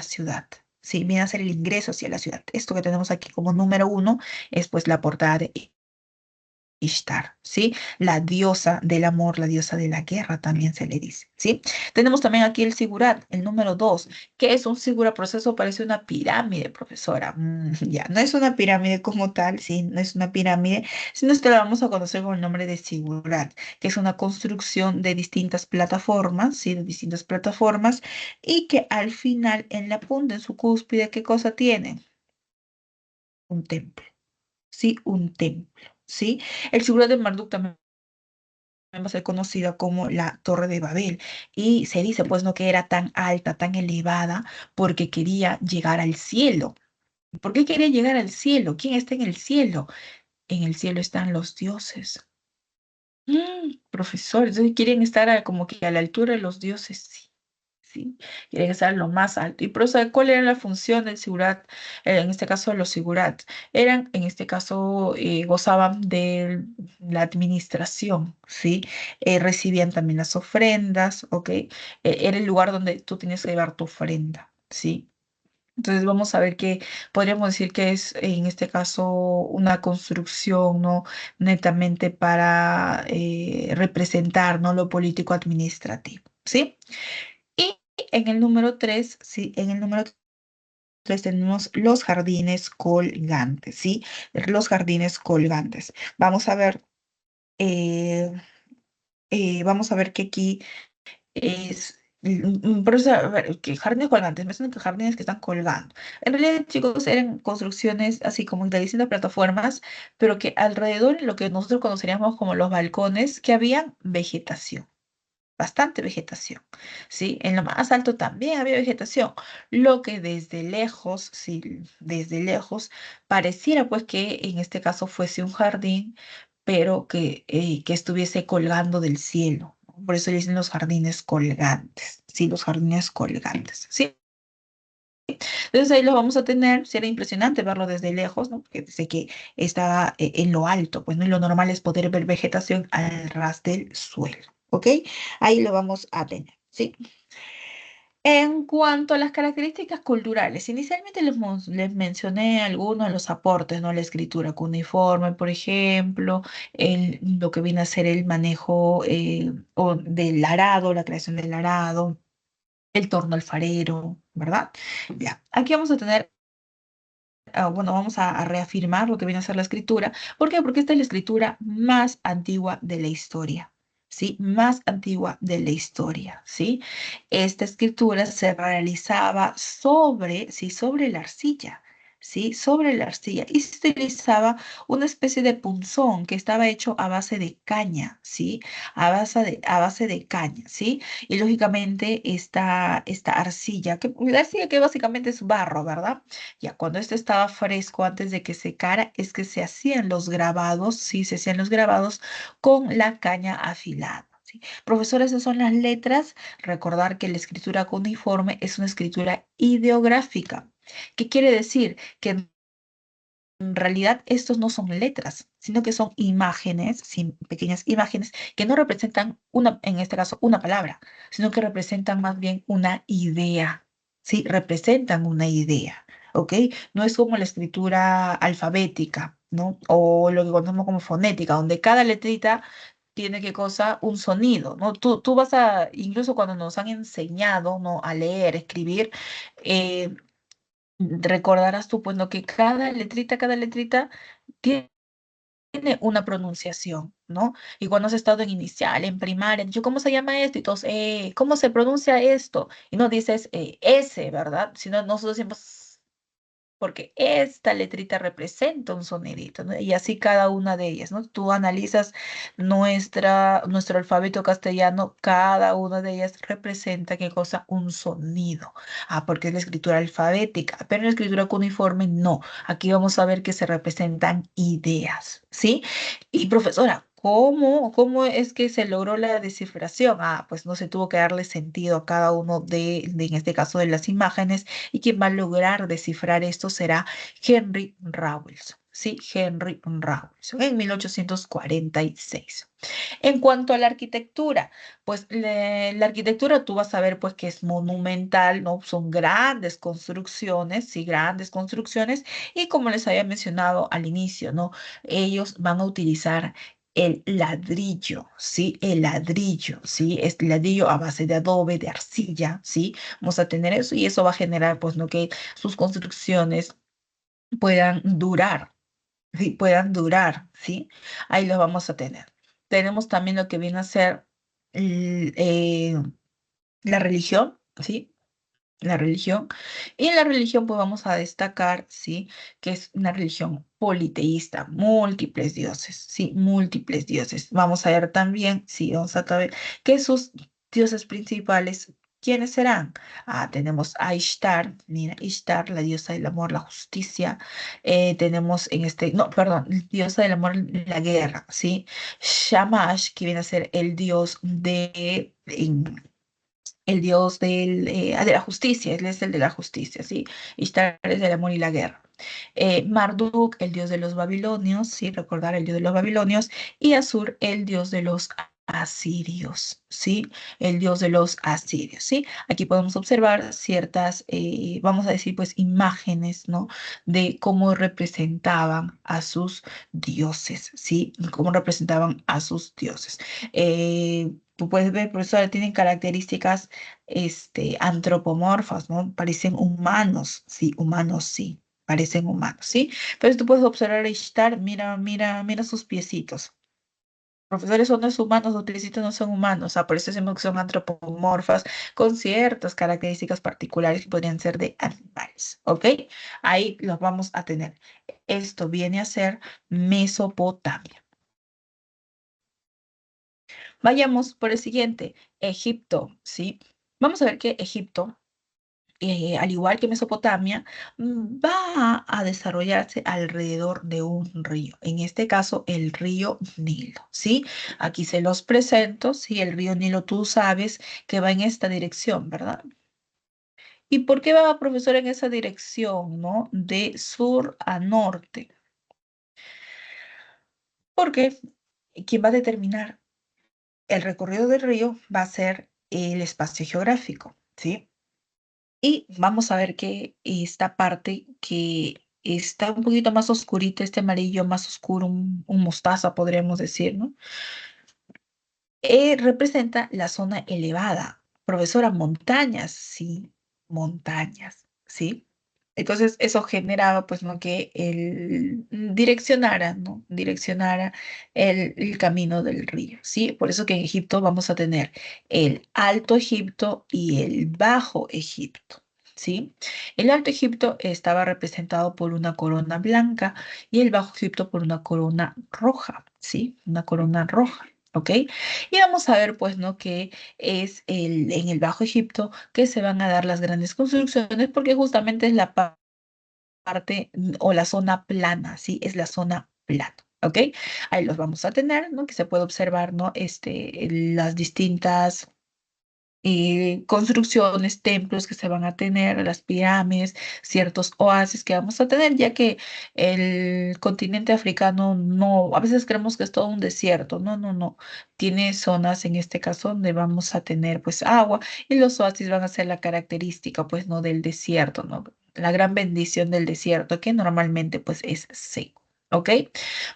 ciudad. Sí, viene a ser el ingreso hacia la ciudad. Esto que tenemos aquí como número uno es pues la portada de Ishtar, ¿sí? La diosa del amor, la diosa de la guerra también se le dice, ¿sí? Tenemos también aquí el sigurat, el número dos. ¿Qué es un sigurat? Proceso parece una pirámide, profesora. Ya, no es una pirámide como tal, sí, no es una pirámide, sino que la vamos a conocer con el nombre de sigurat, que es una construcción de distintas plataformas, ¿sí? De distintas plataformas, y que al final, en la punta, en su cúspide, ¿qué cosa tiene? Un templo, ¿sí? Un templo, ¿sí? El sigurat de Marduk también va a ser conocida como la Torre de Babel. Y se dice, pues, no que era tan alta, tan elevada, porque quería llegar al cielo. ¿Por qué quería llegar al cielo? ¿Quién está en el cielo? En el cielo están los dioses. Profesor, entonces quieren estar como que a la altura de los dioses, sí. Sí, quieren estar lo más alto. ¿Y pero sabe cuál era la función del sigurat? En este caso, los sigurat eran, en este caso, gozaban de la administración, ¿sí? Recibían también las ofrendas, ¿ok? Era el lugar donde tú tienes que llevar tu ofrenda, ¿sí? Entonces vamos a ver que podríamos decir que es en este caso una construcción, ¿no? Netamente para representar, ¿no? Lo político administrativo, ¿sí? Y en el número 3, sí, en el número 3 tenemos los jardines colgantes, ¿sí? Los jardines colgantes. Eh, vamos a ver que aquí es, por eso, a ver, que jardines colgantes, me suena que jardines que están colgando. En realidad, chicos, eran construcciones así como de distintas plataformas, pero que alrededor, lo que nosotros conoceríamos como los balcones, que había vegetación. Bastante vegetación, ¿sí? En lo más alto también había vegetación, lo que desde lejos, sí, desde lejos, pareciera pues que en este caso fuese un jardín, pero que estuviese colgando del cielo, ¿no? Por eso le dicen los jardines colgantes, ¿sí? Los jardines colgantes, ¿sí? Entonces ahí lo vamos a tener, será impresionante verlo desde lejos, ¿no? Porque dice que está en lo alto, pues, ¿no? Y lo normal es poder ver vegetación al ras del suelo, ¿ok? Ahí lo vamos a tener, ¿sí? En cuanto a las características culturales, inicialmente les mencioné algunos de los aportes, ¿no? La escritura cuneiforme, por ejemplo, lo que viene a ser el manejo del arado, la creación del arado, el torno alfarero, ¿verdad? Ya, aquí vamos a tener bueno, vamos a reafirmar lo que viene a ser la escritura. ¿Por qué? Porque esta es la escritura más antigua de la historia. ¿Sí? Más antigua de la historia, ¿sí? Esta escritura se realizaba sobre, ¿sí? Sobre la arcilla, ¿sí? Sobre la arcilla. Y se utilizaba una especie de punzón que estaba hecho a base de caña, ¿sí? A base de caña, ¿sí? Y lógicamente esta arcilla, la arcilla que básicamente es barro, ¿verdad? Ya cuando esto estaba fresco, antes de que secara, es que se hacían los grabados, ¿sí? Se hacían los grabados con la caña afilada. ¿Sí? Profesor, esas son las letras. Recordar que la escritura cuneiforme es una escritura ideográfica. ¿Qué quiere decir? Que en realidad estos no son letras, sino que son imágenes, sí, pequeñas imágenes que no representan una, en este caso, una palabra, sino que representan más bien una idea, ¿sí? Representan una idea, ¿ok? No es como la escritura alfabética, ¿no? O lo que conocemos como fonética, donde cada letrita tiene qué cosa, un sonido, ¿no? Tú vas a, incluso cuando nos han enseñado, ¿no? A leer, escribir, eh, recordarás tú, pues, ¿no? Que cada letrita tiene una pronunciación, ¿no? Y cuando has estado en inicial, en primaria, yo, ¿cómo se llama esto? Y todos, ¿cómo se pronuncia esto? Y no dices S, ¿verdad? Sino nosotros decimos porque esta letrita representa un sonidito, ¿no? Y así cada una de ellas, ¿no? Tú analizas nuestro alfabeto castellano, cada una de ellas representa, ¿qué cosa? Un sonido. Ah, porque es la escritura alfabética, pero en la escritura cuneiforme no. Aquí vamos a ver que se representan ideas, ¿sí? Y profesora, ¿cómo es que se logró la descifración? Ah, pues no se tuvo que darle sentido a cada uno en este caso, de las imágenes, y quien va a lograr descifrar esto será Henry Rawlinson. Sí, Henry Rawlinson, en 1846. En cuanto a la arquitectura, pues la arquitectura tú vas a ver pues que es monumental, ¿no? Son grandes construcciones, sí, grandes construcciones, y como les había mencionado al inicio, ¿no? Ellos van a utilizar el ladrillo, ¿sí? El ladrillo, ¿sí? Es ladrillo a base de adobe, de arcilla, ¿sí? Vamos a tener eso y eso va a generar, pues, ¿no? Que sus construcciones puedan durar, ¿sí? Puedan durar, ¿sí? Ahí los vamos a tener. Tenemos también lo que viene a ser la religión, ¿sí? La religión. Y en la religión, pues vamos a destacar, ¿sí? Que es una religión politeísta, múltiples dioses, ¿sí? Múltiples dioses. Vamos a ver también, sí, vamos a ver que sus dioses principales, ¿quiénes serán? Ah, tenemos a Ishtar, mira, Ishtar, la diosa del amor, la justicia. Tenemos en este, no, perdón, diosa del amor, la guerra, ¿sí? Shamash, que viene a ser el dios el dios de la justicia, él es el de la justicia, ¿sí? Ishtar es del amor y la guerra. Marduk, el dios de los babilonios, ¿sí? Recordar el dios de los babilonios, y Asur, el dios de los asirios, ¿sí? El dios de los asirios, ¿sí? Aquí podemos observar ciertas, vamos a decir, pues, imágenes, ¿no? De cómo representaban a sus dioses, ¿sí? Cómo representaban a sus dioses. Tú puedes ver, profesora, tienen características antropomorfas, ¿no? Parecen humanos, sí, parecen humanos, ¿sí? Pero tú puedes observar a Ishtar, mira sus piecitos. Profesores, son no es humanos, los piecitos no son humanos, por eso decimos que son antropomorfas con ciertas características particulares que podrían ser de animales, ¿ok? Ahí los vamos a tener. Esto viene a ser Mesopotamia. Vayamos por el siguiente, Egipto, ¿sí? Vamos a ver que Egipto, al igual que Mesopotamia, va a desarrollarse alrededor de un río, en este caso el río Nilo, ¿sí? Aquí se los presento, ¿sí? El río Nilo, tú sabes que va en esta dirección, ¿verdad? ¿Y por qué va, profesor, en esa dirección, ¿no? De sur a norte. Porque quien va a determinar el recorrido del río va a ser el espacio geográfico, ¿sí? Y vamos a ver que esta parte que está un poquito más oscurita, este amarillo más oscuro, un mostaza, podríamos decir, ¿no? Representa la zona elevada. Profesora, montañas, sí, montañas, ¿sí? Entonces, eso generaba, pues, ¿no? Que él direccionara, ¿no? Direccionara el camino del río, ¿sí? Por eso que en Egipto vamos a tener el Alto Egipto y el Bajo Egipto, ¿sí? El Alto Egipto estaba representado por una corona blanca y el Bajo Egipto por una corona roja, ¿sí? Una corona roja. ¿Ok? Y vamos a ver, pues, ¿no? Que es en el Bajo Egipto que se van a dar las grandes construcciones porque justamente es la parte o la zona plana, ¿sí? Es la zona plana, ¿ok? Ahí los vamos a tener, ¿no? Que se puede observar, ¿no? Las distintas construcciones, templos que se van a tener, las pirámides, ciertos oasis que vamos a tener, ya que el continente africano no, a veces creemos que es todo un desierto, no, no, no, tiene zonas en este caso donde vamos a tener pues agua y los oasis van a ser la característica pues no del desierto, ¿no? La gran bendición del desierto que normalmente pues es seco. ¿Ok?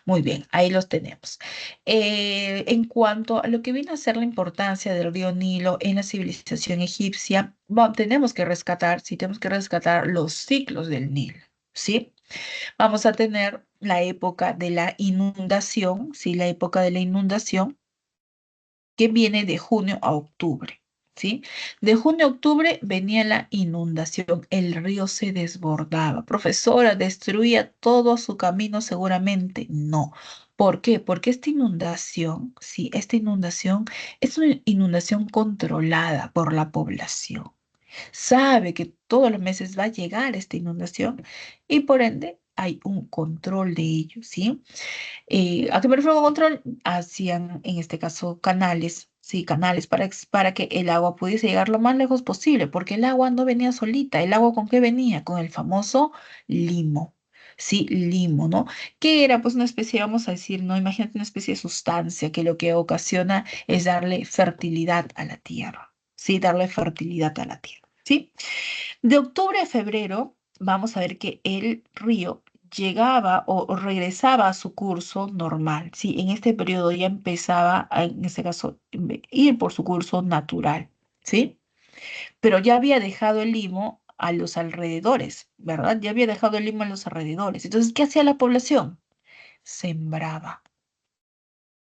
Muy bien, ahí los tenemos. En cuanto a lo que viene a ser la importancia del río Nilo en la civilización egipcia, tenemos que rescatar, sí, tenemos que rescatar los ciclos del Nilo, ¿sí? Vamos a tener la época de la inundación, ¿sí? La época de la inundación que viene de junio a octubre, ¿sí? De junio a octubre venía la inundación, el río se desbordaba. Profesora, ¿destruía todo su camino seguramente? No. ¿Por qué? Porque esta inundación, sí, esta inundación es una inundación controlada por la población. Sabe que todos los meses va a llegar esta inundación y por ende hay un control de ello, ¿sí? ¿A qué me refiero con control? Hacían, en este caso, canales, sí, canales para que el agua pudiese llegar lo más lejos posible, porque el agua no venía solita. ¿El agua con qué venía? Con el famoso limo. Sí, limo, ¿no? Que era pues una especie, vamos a decir, ¿no? Imagínate una especie de sustancia que lo que ocasiona es darle fertilidad a la tierra. Sí, darle fertilidad a la tierra. ¿Sí? De octubre a febrero, vamos a ver que el río llegaba o regresaba a su curso normal. Sí, en este periodo ya empezaba, en este caso, ir por su curso natural. ¿Sí? Pero ya había dejado el limo a los alrededores, ¿verdad? Ya había dejado el limo a los alrededores. Entonces, ¿qué hacía la población? Sembraba.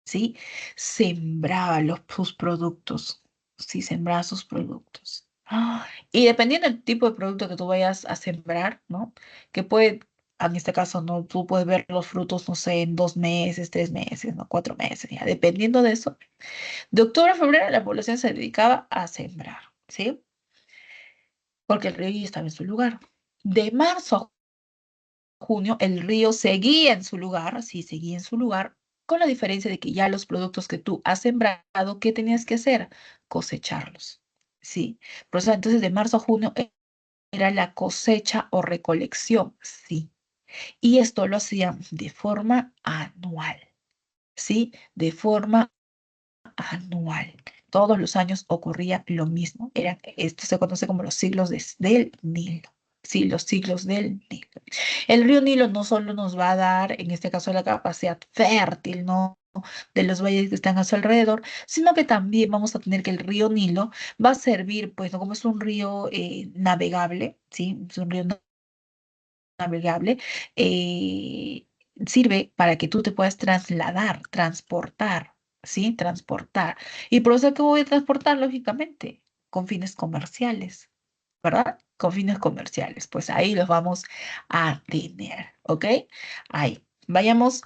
¿Sí? Sembraba sus productos. Sí, sembraba sus productos. Y dependiendo del tipo de producto que tú vayas a sembrar, ¿no? Que puede, en este caso, ¿no? Tú puedes ver los frutos, no sé, en 2 meses, 3 meses, ¿no? 4 meses, ya. Dependiendo de eso. De octubre a febrero la población se dedicaba a sembrar, ¿sí? Porque el río ya estaba en su lugar. De marzo a junio, el río seguía en su lugar, sí, seguía en su lugar, con la diferencia de que ya los productos que tú has sembrado, ¿qué tenías que hacer? Cosecharlos, ¿sí? Por eso, entonces, de marzo a junio era la cosecha o recolección, sí. Y esto lo hacían de forma anual, ¿sí? De forma anual. Todos los años ocurría lo mismo. Esto se conoce como los siglos del Nilo. Sí, los siglos del Nilo. El río Nilo no solo nos va a dar, en este caso, la capacidad fértil, ¿no? De los valles que están a su alrededor, sino que también vamos a tener que el río Nilo va a servir, pues, ¿no? Como es un río navegable, ¿sí? Es un río navegable, eh, sirve para que tú te puedas trasladar, transportar, ¿sí? Transportar. ¿Y por eso que voy a transportar? Lógicamente, con fines comerciales, ¿verdad? Con fines comerciales. Pues ahí los vamos a tener, ¿ok? Ahí. Vayamos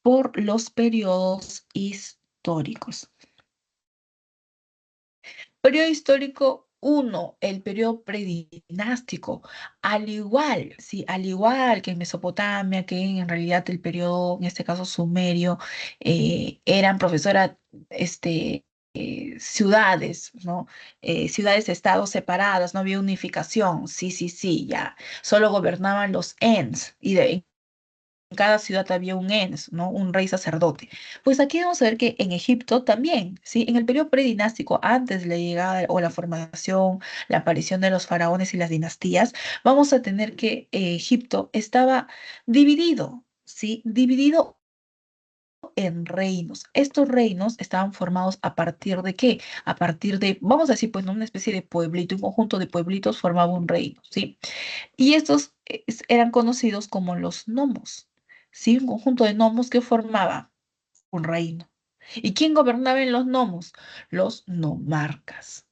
por los periodos históricos. Periodo histórico uno, el periodo predinástico. Al igual, sí, al igual que en Mesopotamia, que en realidad el periodo, en este caso sumerio, eran profesora, ciudades, ¿no? Ciudades, estados separadas, no había unificación. Sí, sí, sí, ya. Solo gobernaban los ens y en cada ciudad había un ens, ¿no? Un rey sacerdote. Pues aquí vamos a ver que en Egipto también, ¿sí? En el periodo predinástico, antes de la llegada o la formación, la aparición de los faraones y las dinastías, vamos a tener que Egipto estaba dividido, ¿sí? Dividido en reinos. Estos reinos estaban formados a partir de ¿qué? A partir de, vamos a decir, pues, ¿no? Una especie de pueblito, un conjunto de pueblitos formaba un reino, ¿sí? Y estos eran conocidos como los nomos, ¿sí? Un conjunto de nomos que formaba un reino. ¿Y quién gobernaba en los nomos? Los nomarcas,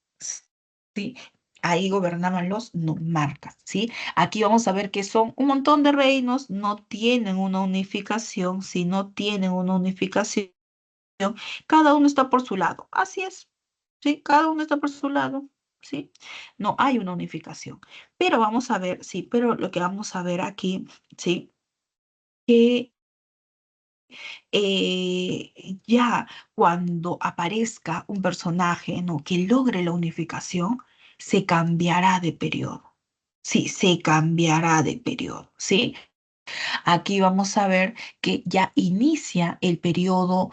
¿sí? Ahí gobernaban los nomarcas, ¿sí? Aquí vamos a ver que son un montón de reinos, no tienen una unificación, si no tienen una unificación, cada uno está por su lado. Así es, ¿sí? Cada uno está por su lado, ¿sí? No hay una unificación. Pero vamos a ver, sí, pero lo que vamos a ver aquí, ¿sí? Que ya cuando aparezca un personaje, ¿no? Que logre la unificación, se cambiará de periodo. Sí, se cambiará de periodo, ¿sí? Aquí vamos a ver que ya inicia el periodo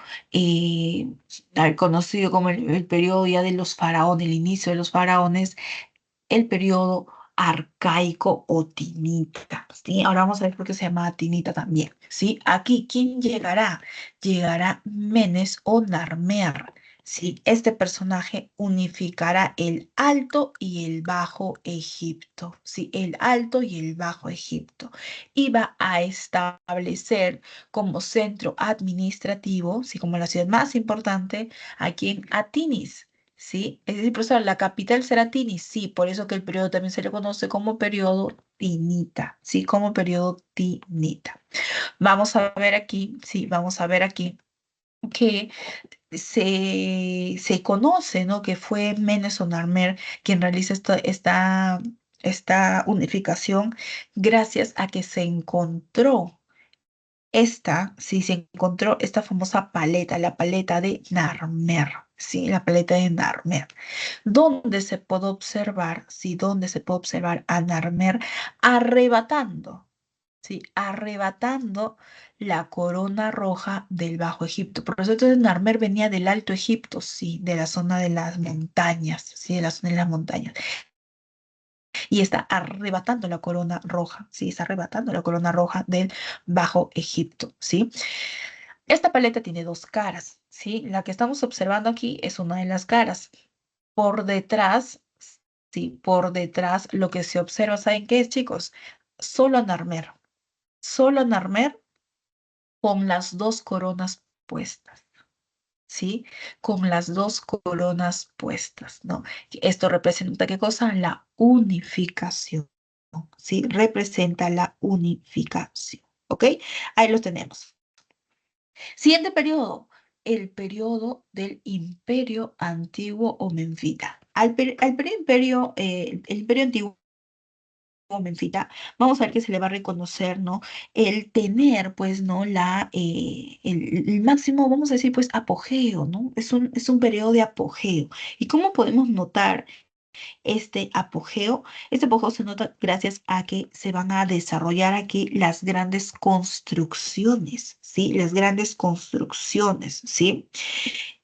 conocido como el periodo ya de los faraones, el inicio de los faraones, el periodo arcaico o tinita, ¿sí? Ahora vamos a ver por qué se llama tinita también, ¿sí? Aquí, ¿quién llegará? Llegará Menes o Narmer, ¿sí? Este personaje unificará el Alto y el Bajo Egipto, ¿sí? El Alto y el Bajo Egipto. Y va a establecer como centro administrativo, ¿sí? Como la ciudad más importante, aquí en Atinis. ¿Sí? Es decir, profesor, la capital será Tinis, sí, por eso que el periodo también se le conoce como periodo tinita, ¿sí? Como periodo tinita. Vamos a ver aquí, sí, vamos a ver aquí que se conoce, ¿no? Que fue Menes o Narmer quien realiza esta unificación gracias a que se encontró sí, se encontró esta famosa paleta, la paleta de Narmer, sí, la paleta de Narmer, donde se puede observar, sí, donde se puede observar a Narmer arrebatando, sí, arrebatando la corona roja del Bajo Egipto. Por eso entonces Narmer venía del Alto Egipto, sí, de la zona de las montañas, sí, de la zona de las montañas. Y está arrebatando la corona roja, sí, está arrebatando la corona roja del Bajo Egipto, ¿sí? Esta paleta tiene dos caras, ¿sí? La que estamos observando aquí es una de las caras. Por detrás, sí, por detrás lo que se observa, ¿saben qué es, chicos? Solo Narmer con las dos coronas puestas. ¿Sí? Con las dos coronas puestas, ¿no? Esto representa ¿qué cosa? La unificación, ¿sí? Representa la unificación, ¿ok? Ahí lo tenemos. Siguiente periodo, el periodo del Imperio Antiguo o Menfita. El Imperio Antiguo o Menfita, vamos a ver que se le va a reconocer, ¿no? El tener, pues, ¿no? El máximo, vamos a decir, pues, apogeo, ¿no? Es un periodo de apogeo. ¿Y cómo podemos notar este apogeo? Este apogeo se nota gracias a que se van a desarrollar aquí las grandes construcciones, ¿sí? Las grandes construcciones, ¿sí?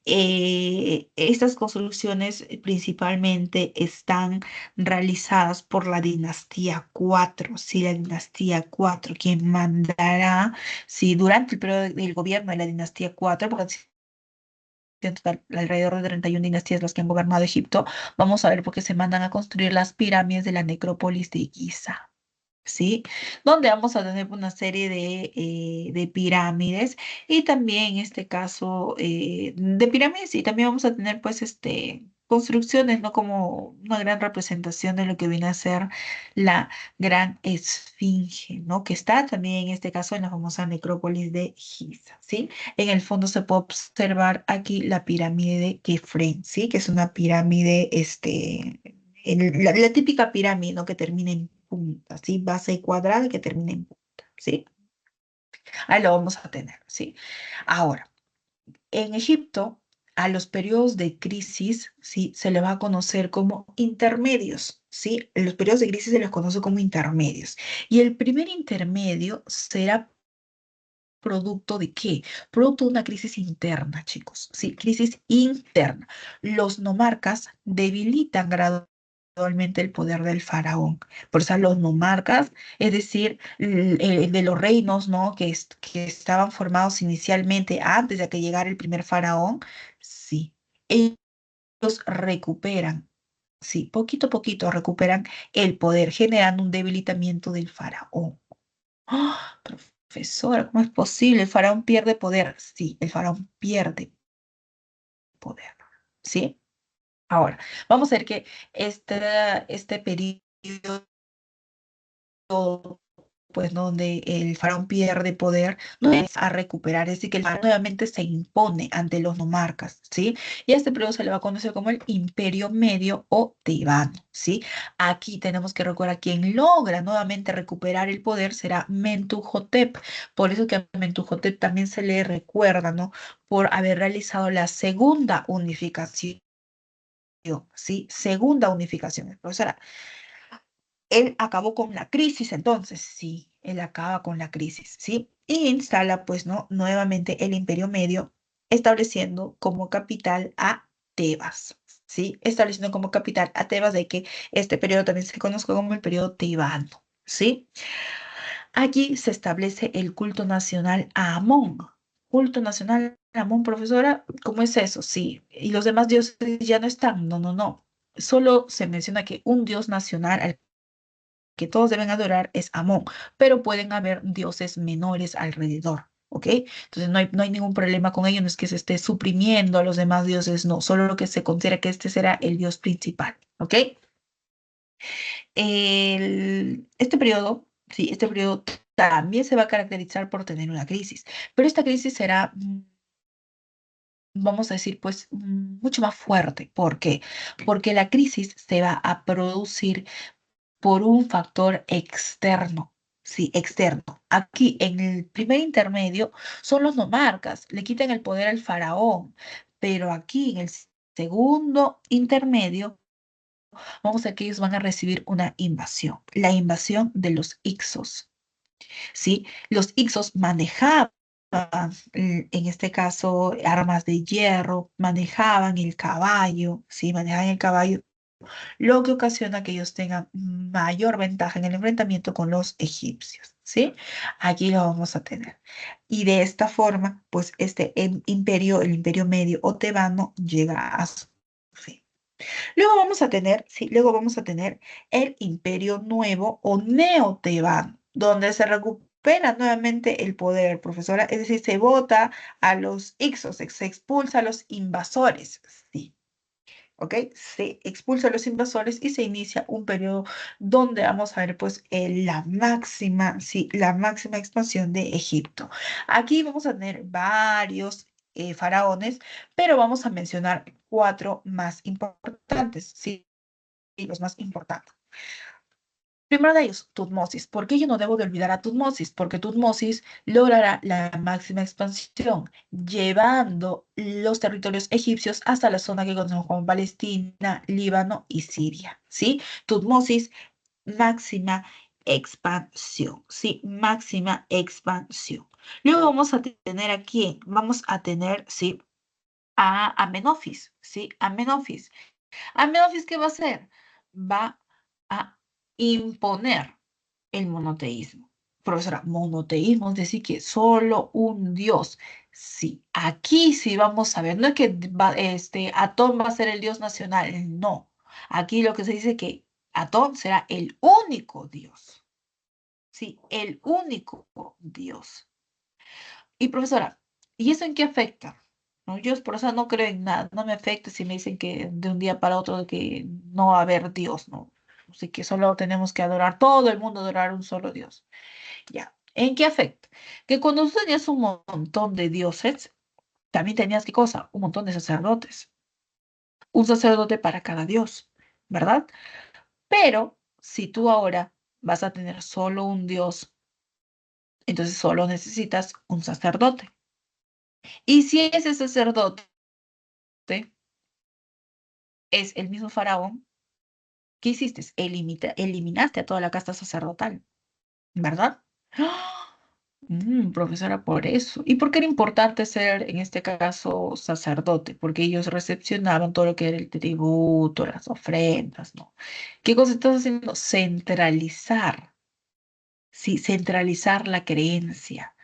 Estas construcciones principalmente están realizadas por la dinastía 4, ¿sí? La dinastía 4, quien mandará, ¿sí? Durante el periodo del gobierno de la dinastía 4, porque en total alrededor de 31 dinastías las que han gobernado Egipto, vamos a ver por qué se mandan a construir las pirámides de la necrópolis de Giza. ¿Sí? Donde vamos a tener una serie de pirámides y también en este caso de pirámides y también vamos a tener pues construcciones, ¿no? Como una gran representación de lo que viene a ser la gran esfinge, ¿no? Que está también en este caso en la famosa necrópolis de Giza, ¿sí? En el fondo se puede observar aquí la pirámide de Kefren, ¿sí? Que es una pirámide, la típica pirámide, ¿no? Que termina en punta, ¿sí? Base cuadrada que termina en punta, ¿sí? Ahí lo vamos a tener, ¿sí? Ahora, en Egipto, a los periodos de crisis, ¿sí? Se les va a conocer como intermedios, ¿sí? Los periodos de crisis se les conoce como intermedios. Y el primer intermedio será producto de qué? Producto de una crisis interna, chicos, ¿sí? Crisis interna. Los nomarcas debilitan gradualmente gradualmente el poder del faraón. Por eso los nomarcas, es decir, de los reinos, ¿no? Que estaban formados inicialmente antes de que llegara el primer faraón, sí, ellos recuperan, sí, poquito a poquito recuperan el poder, generando un debilitamiento del faraón. ¡Ah! Profesora, ¿cómo es posible? El faraón pierde poder. Sí, el faraón pierde poder. ¿Sí? Ahora, vamos a ver que este periodo, pues, donde el faraón pierde poder, no es a recuperar, es decir, que el faraón nuevamente se impone ante los nomarcas, ¿sí? Y a este periodo se le va a conocer como el Imperio Medio o Tebano, ¿sí? Aquí tenemos que recordar quien logra nuevamente recuperar el poder será Mentuhotep, por eso que a Mentuhotep también se le recuerda, ¿no? Por haber realizado la segunda unificación, ¿sí? Segunda unificación. Profesora, él acabó con la crisis, entonces, sí, él acaba con la crisis, ¿sí? Y instala, pues, ¿no? Nuevamente el Imperio Medio, estableciendo como capital a Tebas, ¿sí? Estableciendo como capital a Tebas, de que este periodo también se conoce como el periodo tebano, ¿sí? Allí se establece el culto nacional a Amón. Culto nacional a Amón, profesora, ¿cómo es eso? Sí, y los demás dioses ya no están, no, no, no. Solo se menciona que un dios nacional al que todos deben adorar es Amón, pero pueden haber dioses menores alrededor, ¿ok? Entonces no hay ningún problema con ello, no es que se esté suprimiendo a los demás dioses, no, solo lo que se considera que este será el dios principal, ¿ok? Este periodo, sí, este periodo también se va a caracterizar por tener una crisis, pero esta crisis será, vamos a decir, pues, mucho más fuerte. ¿Por qué? Porque la crisis se va a producir por un factor externo. Sí, externo. Aquí en el primer intermedio son los nomarcas, le quitan el poder al faraón, pero aquí en el segundo intermedio vamos a ver que ellos van a recibir una invasión, la invasión de los Ixos. ¿Sí? Los Ixos manejaban, en este caso, armas de hierro, manejaban el caballo, ¿sí? Manejaban el caballo, lo que ocasiona que ellos tengan mayor ventaja en el enfrentamiento con los egipcios, ¿sí? Aquí lo vamos a tener. Y de esta forma, pues este imperio, el imperio medio o tebano, llega a su fin. Luego vamos a tener, sí, luego vamos a tener el imperio nuevo o neotebano, donde se recupera nuevamente el poder, profesora, es decir, se vota a los Ixos, se expulsa a los invasores, sí. ¿Ok? Se expulsa a los invasores y se inicia un periodo donde vamos a ver pues la máxima, sí, la máxima expansión de Egipto. Aquí vamos a tener varios faraones, pero vamos a mencionar cuatro más importantes, sí, los más importantes. Primero de ellos, Tutmosis. ¿Por qué yo no debo de olvidar a Tutmosis? Porque Tutmosis logrará la máxima expansión, llevando los territorios egipcios hasta la zona que conocemos como Palestina, Líbano y Siria. ¿Sí? Tutmosis, máxima expansión. ¿Sí? Máxima expansión. Luego vamos a tener aquí, vamos a tener, ¿sí? A Amenofis. ¿Sí? Amenofis. Amenofis, ¿qué va a hacer? Va a imponer el monoteísmo. Profesora, monoteísmo es decir que solo un Dios. Sí, aquí sí vamos a ver, no es que Atón va a ser el Dios nacional, no. Aquí lo que se dice que Atón será el único Dios. Sí, el único Dios. Y profesora, ¿y eso en qué afecta? ¿No? Yo por eso no creo en nada, no me afecta si me dicen que de un día para otro de que no va a haber Dios, ¿no? Así que solo tenemos que adorar, todo el mundo adorar un solo Dios. Ya. ¿En qué afecta? Que cuando tú tenías un montón de dioses, también tenías qué cosa, un montón de sacerdotes. Un sacerdote para cada dios, ¿verdad? Pero si tú ahora vas a tener solo un dios, entonces solo necesitas un sacerdote. Y si ese sacerdote es el mismo faraón, ¿qué hiciste? Eliminaste a toda la casta sacerdotal, ¿verdad? ¡Ah! Profesora, por eso. ¿Y por qué era importante ser, en este caso, sacerdote? Porque ellos recepcionaban todo lo que era el tributo, las ofrendas, ¿no? ¿Qué cosa estás haciendo? Centralizar, sí, centralizar la creencia,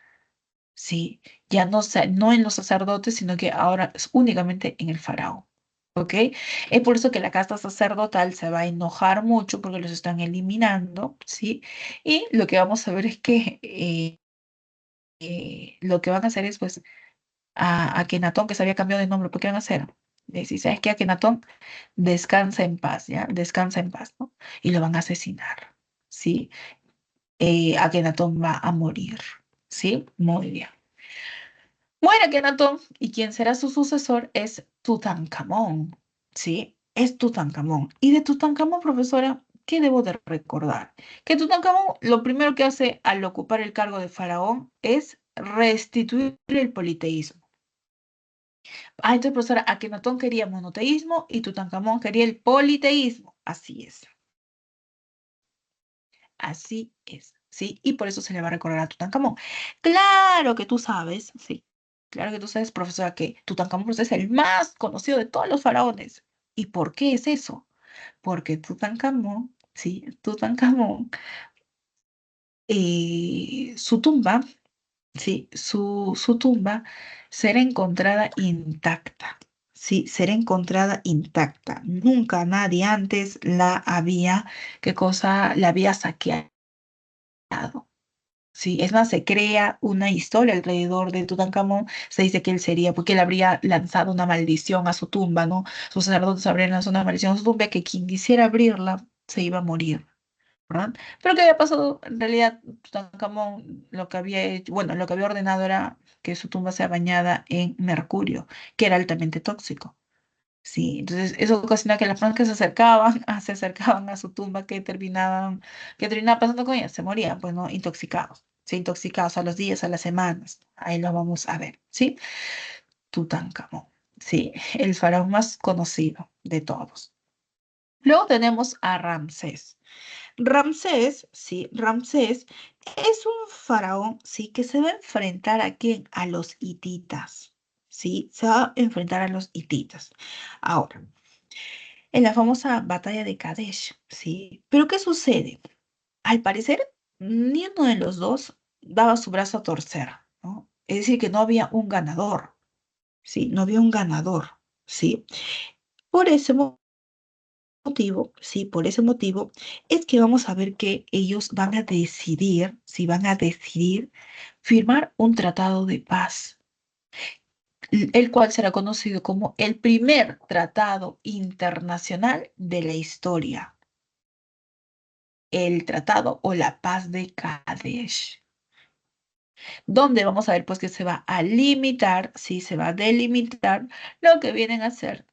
sí. Ya no, no en los sacerdotes, sino que ahora es únicamente en el faraón. ¿Ok? Es por eso que la casta sacerdotal se va a enojar mucho porque los están eliminando, ¿sí? Y lo que vamos a ver es que lo que van a hacer es, pues, a Akenatón, que se había cambiado de nombre, ¿por qué van a hacer? Decir, ¿sabes qué? Akenatón, descansa en paz, ¿ya? Descansa en paz, ¿no? Y lo van a asesinar, ¿sí? Akenatón va a morir, ¿sí? Muy bien. Muere Akenatón y quien será su sucesor es Tutankamón, ¿sí? Es Tutankamón. Y de Tutankamón, profesora, ¿qué debo de recordar? Que Tutankamón lo primero que hace al ocupar el cargo de faraón es restituir el politeísmo. Entonces, profesora, Akenatón quería monoteísmo y Tutankamón quería el politeísmo. Así es. Así es. ¿Sí? Y por eso se le va a recordar a Tutankamón. Claro que tú sabes, sí. Claro que tú sabes, profesora, que Tutankamón pues, es el más conocido de todos los faraones. ¿Y por qué es eso? Porque Tutankamón, sí, Tutankamón, su tumba, sí, su tumba será encontrada intacta. Sí, será encontrada intacta. Nunca nadie antes la había, ¿qué cosa? La había saqueado. Sí, es más, se crea una historia alrededor de Tutankamón. Se dice que él sería, porque él habría lanzado una maldición a su tumba, ¿no? Sus sacerdotes habrían lanzado una maldición a su tumba que quien quisiera abrirla se iba a morir, ¿verdad? Pero ¿qué había pasado? En realidad, Tutankamón lo que había hecho, bueno, lo que había ordenado era que su tumba sea bañada en mercurio, que era altamente tóxico. Sí, entonces eso ocasiona que las personas que se acercaban, se acercaban a su tumba, que terminaba pasando con ellas, se morían, pues no, intoxicados, sí, intoxicados a los días, a las semanas, ahí lo vamos a ver, ¿sí? Tutankamón, sí, el faraón más conocido de todos. Luego tenemos a Ramsés. Ramsés, sí, Ramsés es un faraón, sí, que se va a enfrentar a quién, a los hititas, sí, se va a enfrentar a los hititas. Ahora, en la famosa batalla de Kadesh, ¿sí? Pero ¿qué sucede? Al parecer, ni uno de los dos daba su brazo a torcer, ¿no? Es decir, que no había un ganador, ¿sí? No había un ganador, ¿sí? Por ese motivo, sí, por ese motivo es que vamos a ver que ellos van a decidir, si van a decidir firmar un tratado de paz, el cual será conocido como el primer tratado internacional de la historia. El tratado o la paz de Kadesh, donde vamos a ver pues que se va a limitar, sí, se va a delimitar lo que vienen a ser,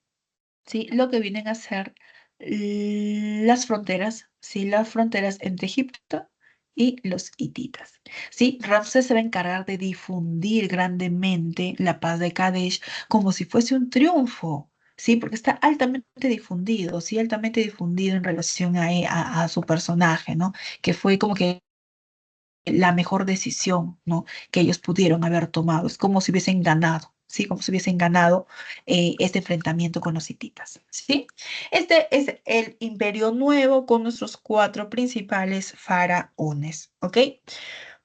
sí, lo que vienen a ser las fronteras, sí, las fronteras entre Egipto y los hititas. Sí, Ramsés se va a encargar de difundir grandemente la paz de Kadesh como si fuese un triunfo. Sí, porque está altamente difundido, sí, altamente difundido en relación a su personaje, ¿no? Que fue como que la mejor decisión, ¿no? Que ellos pudieron haber tomado. Es como si hubiesen ganado, ¿sí? Como si hubiesen ganado este enfrentamiento con los hititas, ¿sí? Este es el imperio nuevo con nuestros cuatro principales faraones, ¿ok?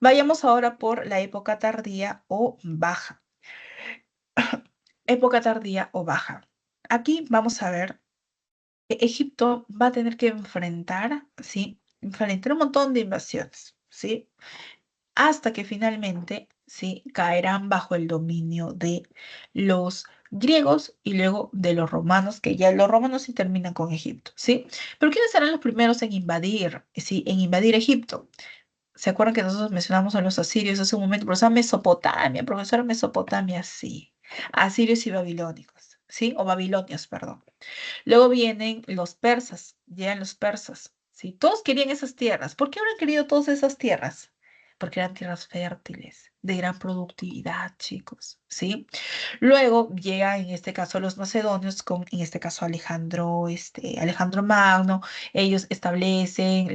Vayamos ahora por la época tardía o baja. Época tardía o baja. Aquí vamos a ver que Egipto va a tener que enfrentar, ¿sí? Enfrentar un montón de invasiones, ¿sí? Hasta que finalmente, ¿sí? Caerán bajo el dominio de los griegos y luego de los romanos, que ya los romanos sí terminan con Egipto, ¿sí? Pero ¿quiénes serán los primeros en invadir, ¿sí? En invadir Egipto? ¿Se acuerdan que nosotros mencionamos a los asirios hace un momento? Profesora Mesopotamia, sí. Asirios y babilónicos, ¿sí? O babilonios, perdón. Luego vienen los persas, llegan los persas, ¿sí? Todos querían esas tierras. ¿Por qué habrán querido todas esas tierras? Porque eran tierras fértiles, de gran productividad, chicos, ¿sí? Luego llega, en este caso, los macedonios, con, en este caso, Alejandro Magno. Ellos establecen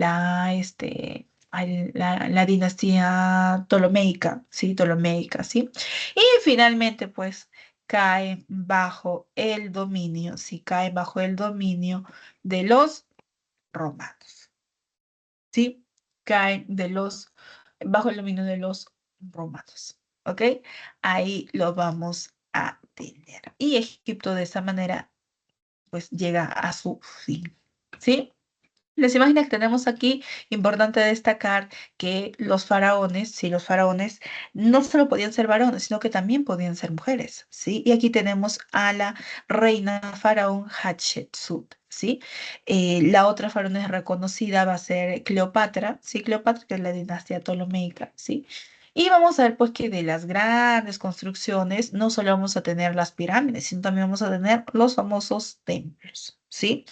la dinastía ptolomeica, ¿sí? Ptolomeica, ¿sí? Y finalmente, pues, caen bajo el dominio, sí, caen bajo el dominio de los romanos, ¿sí? Caen bajo el dominio de los romanos, ¿ok? Ahí lo vamos a tener. Y Egipto de esa manera, pues, llega a su fin, ¿sí? Las imágenes que tenemos aquí, importante destacar que los faraones, sí, los faraones no solo podían ser varones, sino que también podían ser mujeres, ¿sí? Y aquí tenemos a la reina faraón Hatshepsut, ¿sí? La otra faraona reconocida va a ser Cleopatra, ¿sí? Cleopatra, que es la dinastía ptolomeica, ¿sí? Y vamos a ver pues que de las grandes construcciones no solo vamos a tener las pirámides, sino también vamos a tener los famosos templos, ¿sí?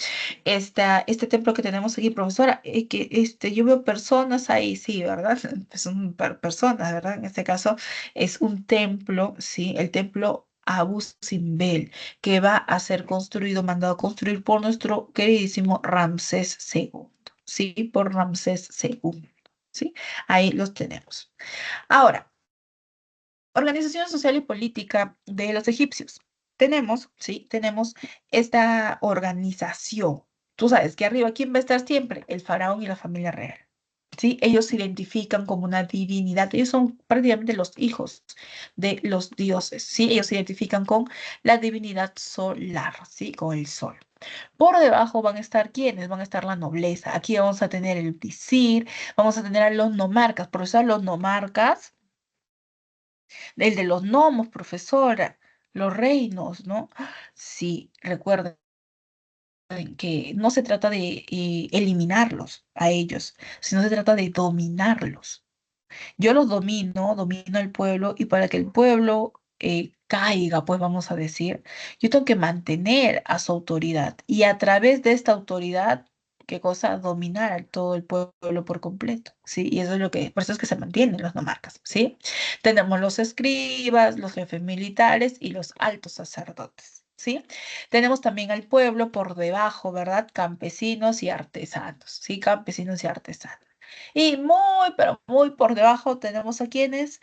Este templo que tenemos aquí, profesora, yo veo personas ahí, sí, ¿verdad? Son personas, ¿verdad? En este caso es un templo, ¿sí? El templo Abu Simbel, que va a ser construido, mandado a construir por nuestro queridísimo Ramsés II, ¿sí? Por Ramsés II, ¿sí? Ahí los tenemos. Ahora, organización social y política de los egipcios. Tenemos, sí, tenemos esta organización. Tú sabes que arriba, ¿quién va a estar siempre? El faraón y la familia real. ¿Sí? Ellos se identifican como una divinidad. Ellos son prácticamente los hijos de los dioses. ¿Sí? Ellos se identifican con la divinidad solar, ¿sí? Con el sol. Por debajo van a estar ¿quiénes? Van a estar la nobleza. Aquí vamos a tener el visir, vamos a tener a los nomarcas. Por eso los nomarcas, el de los gnomos, profesora, los reinos, ¿no? Sí, recuerden que no se trata de eliminarlos a ellos, sino se trata de dominarlos. Yo los domino el pueblo y para que el pueblo caiga, pues vamos a decir, yo tengo que mantener a su autoridad y a través de esta autoridad, ¿qué cosa? Dominar a todo el pueblo por completo, ¿sí? Y eso es por eso es que se mantienen los nomarcas, ¿sí? Tenemos los escribas, los jefes militares y los altos sacerdotes, ¿sí? Tenemos también al pueblo por debajo, ¿verdad? Campesinos y artesanos, ¿sí? Campesinos y artesanos. Y muy, pero muy por debajo tenemos a quienes,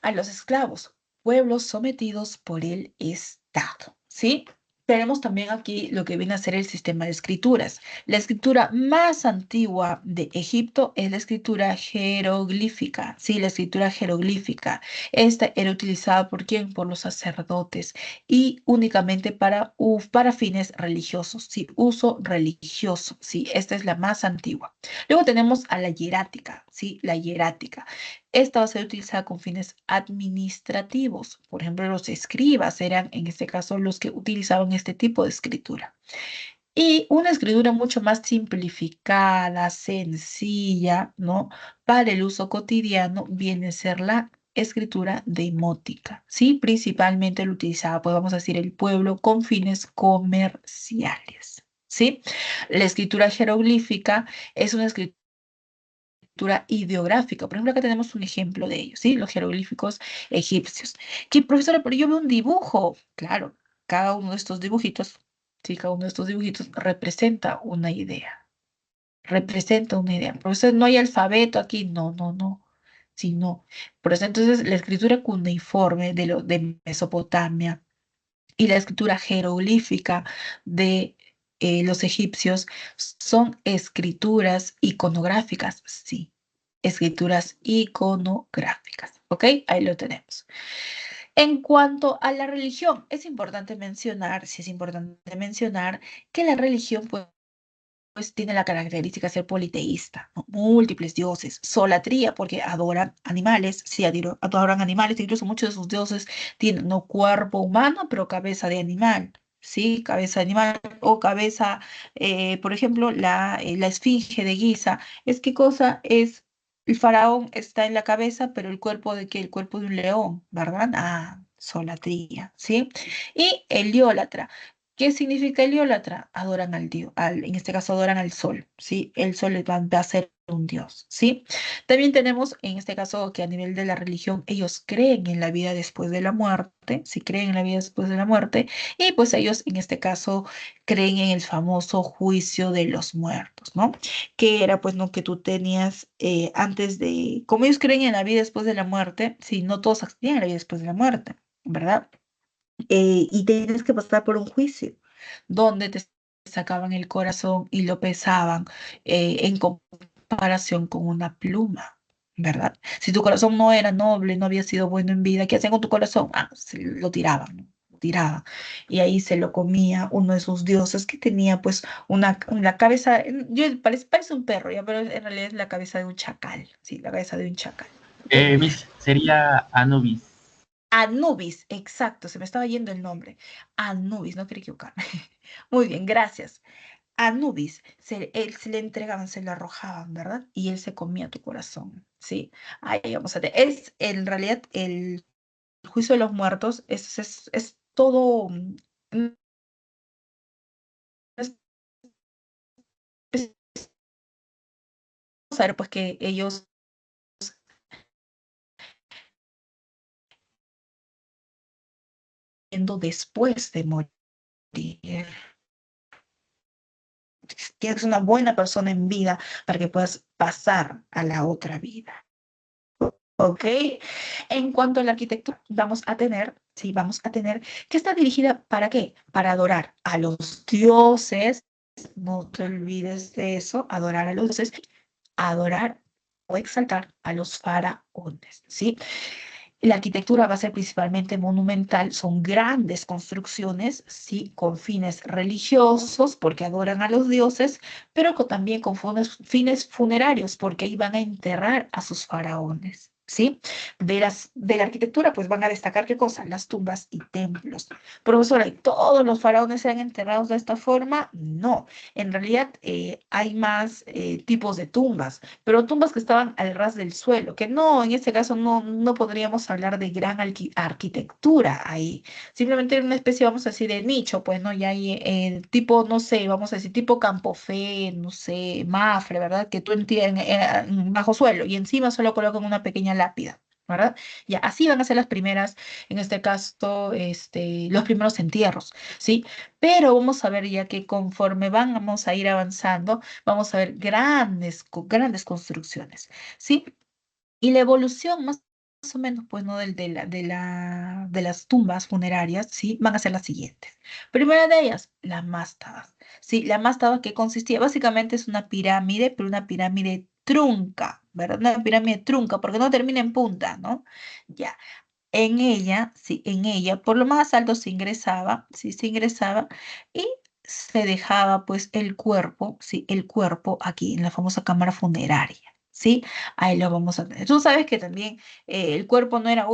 a los esclavos, pueblos sometidos por el Estado, ¿sí? Tenemos también aquí lo que viene a ser el sistema de escrituras. La escritura más antigua de Egipto es la escritura jeroglífica, ¿sí? La escritura jeroglífica. Esta era utilizada por quién? Por los sacerdotes y únicamente para fines religiosos, ¿sí? Uso religioso, ¿sí? Esta es la más antigua. Luego tenemos a la hierática, ¿sí? La hierática. Esta va a ser utilizada con fines administrativos. Por ejemplo, los escribas eran, en este caso, los que utilizaban este tipo de escritura. Y una escritura mucho más simplificada, sencilla, ¿no? Para el uso cotidiano viene a ser la escritura demótica, ¿sí? Principalmente lo utilizaba, pues vamos a decir, el pueblo con fines comerciales, ¿sí? La escritura jeroglífica es una escritura ideográfica. Por ejemplo, acá tenemos un ejemplo de ello, ¿sí? Los jeroglíficos egipcios. Que, profesora, pero yo veo un dibujo. Claro, cada uno de estos dibujitos, sí, cada uno de estos dibujitos representa una idea. Representa una idea. Profesor, no hay alfabeto aquí. No, no, no. Sí, no. Por eso entonces la escritura cuneiforme de Mesopotamia y la escritura jeroglífica de los egipcios son escrituras iconográficas, sí, escrituras iconográficas, ¿ok? Ahí lo tenemos. En cuanto a la religión, es importante mencionar, sí es importante mencionar que la religión pues tiene la característica de ser politeísta, ¿no? Múltiples dioses, solatría, porque adoran animales, sí, adoran animales, incluso muchos de sus dioses tienen no cuerpo humano, pero cabeza de animal, sí, cabeza de animal, o cabeza, por ejemplo, la esfinge de Giza, ¿es qué cosa? Es, el faraón está en la cabeza, pero el cuerpo de qué? El cuerpo de un león, ¿verdad? Ah, solatría, ¿sí? Y heliólatra. ¿Qué significa heliólatra? Adoran al dios, en este caso adoran al sol, ¿sí? El sol va a ser un dios, ¿sí? También tenemos en este caso que a nivel de la religión ellos creen en la vida después de la muerte, sí creen en la vida después de la muerte, y pues ellos en este caso creen en el famoso juicio de los muertos, ¿no? Que era pues no que tú tenías antes de, como ellos creen en la vida después de la muerte, sí, no todos creen en la vida después de la muerte, ¿verdad? Y tienes que pasar por un juicio donde te sacaban el corazón y lo pesaban en comparación con una pluma, ¿verdad? Si tu corazón no era noble, no había sido bueno en vida, ¿qué hacían con tu corazón? Ah, lo tiraban, ¿no? Lo tiraban. Y ahí se lo comía uno de sus dioses que tenía pues una cabeza, parece un perro, ya, pero en realidad es la cabeza de un chacal, sí, la cabeza de un chacal. ¿Ok? Miss, sería Anubis. Anubis, exacto, se me estaba yendo el nombre. Anubis, no quería equivocarme. Muy bien, gracias. Anubis, él se le entregaban, se le arrojaban, ¿verdad? Y él se comía tu corazón, ¿sí? Ahí vamos a ver. En realidad, el juicio de los muertos es todo. Es, saber, pues que ellos yendo después de morir. Que es una buena persona en vida para que puedas pasar a la otra vida. ¿Ok? En cuanto a la arquitectura, vamos a tener, sí, vamos a tener que está dirigida ¿para qué? Para adorar a los dioses, no te olvides de eso, adorar a los dioses, adorar o exaltar a los faraones, ¿sí? La arquitectura va a ser principalmente monumental, son grandes construcciones, sí, con fines religiosos, porque adoran a los dioses, pero también con fines funerarios, porque ahí van a enterrar a sus faraones. ¿Sí? De la arquitectura, pues van a destacar qué cosa, las tumbas y templos. Profesora, ¿y todos los faraones sean enterrados de esta forma? No, en realidad hay más tipos de tumbas, pero tumbas que estaban al ras del suelo, que no, en este caso no podríamos hablar de gran arquitectura ahí, simplemente era una especie, vamos a decir, de nicho, pues, ¿no? Y hay tipo, no sé, vamos a decir, tipo Campofé, no sé, Mafre, ¿verdad? Que tú entiendes bajo suelo y encima solo colocan una pequeña lápida. ¿Verdad? Ya, así van a ser las primeras, en este caso, los primeros entierros, ¿sí? Pero vamos a ver ya que conforme vamos a ir avanzando, vamos a ver grandes construcciones, ¿sí? Y la evolución más o menos, pues, ¿no? De las tumbas funerarias, ¿sí? Van a ser las siguientes. Primera de ellas, la mástaba, ¿sí? La mástaba que consistía, básicamente es una pirámide, pero una pirámide trunca, ¿verdad? Una pirámide trunca, porque no termina en punta, ¿no? Ya. En ella, sí, en ella, por lo más alto se ingresaba, sí, se ingresaba y se dejaba pues el cuerpo, sí, el cuerpo aquí en la famosa cámara funeraria, sí, ahí lo vamos a tener. Tú sabes que también el cuerpo no era,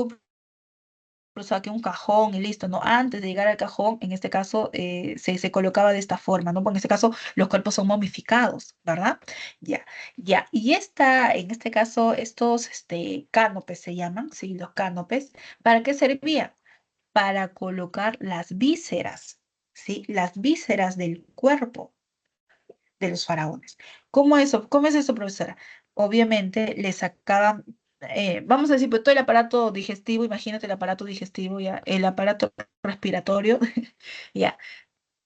o sea, que un cajón y listo, ¿no? Antes de llegar al cajón, en este caso, se colocaba de esta forma, ¿no? Porque en este caso los cuerpos son momificados, ¿verdad? Ya, ya. Y en este caso, estos cánopes se llaman, ¿sí? Los cánopes, ¿para qué servían? Para colocar las vísceras, ¿sí? Las vísceras del cuerpo de los faraones. ¿Cómo eso? ¿Cómo es eso, profesora? Obviamente le sacaban, vamos a decir, pues todo el aparato digestivo, imagínate el aparato digestivo, ya, el aparato respiratorio, ya,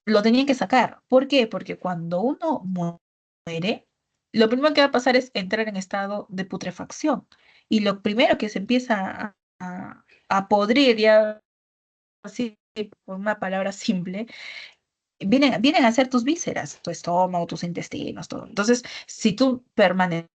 lo tenían que sacar. ¿Por qué? Porque cuando uno muere, lo primero que va a pasar es entrar en estado de putrefacción. Y lo primero que se empieza a podrir, ya así, por una palabra simple, vienen a ser tus vísceras, tu estómago, tus intestinos, todo. Entonces, si tú permanecías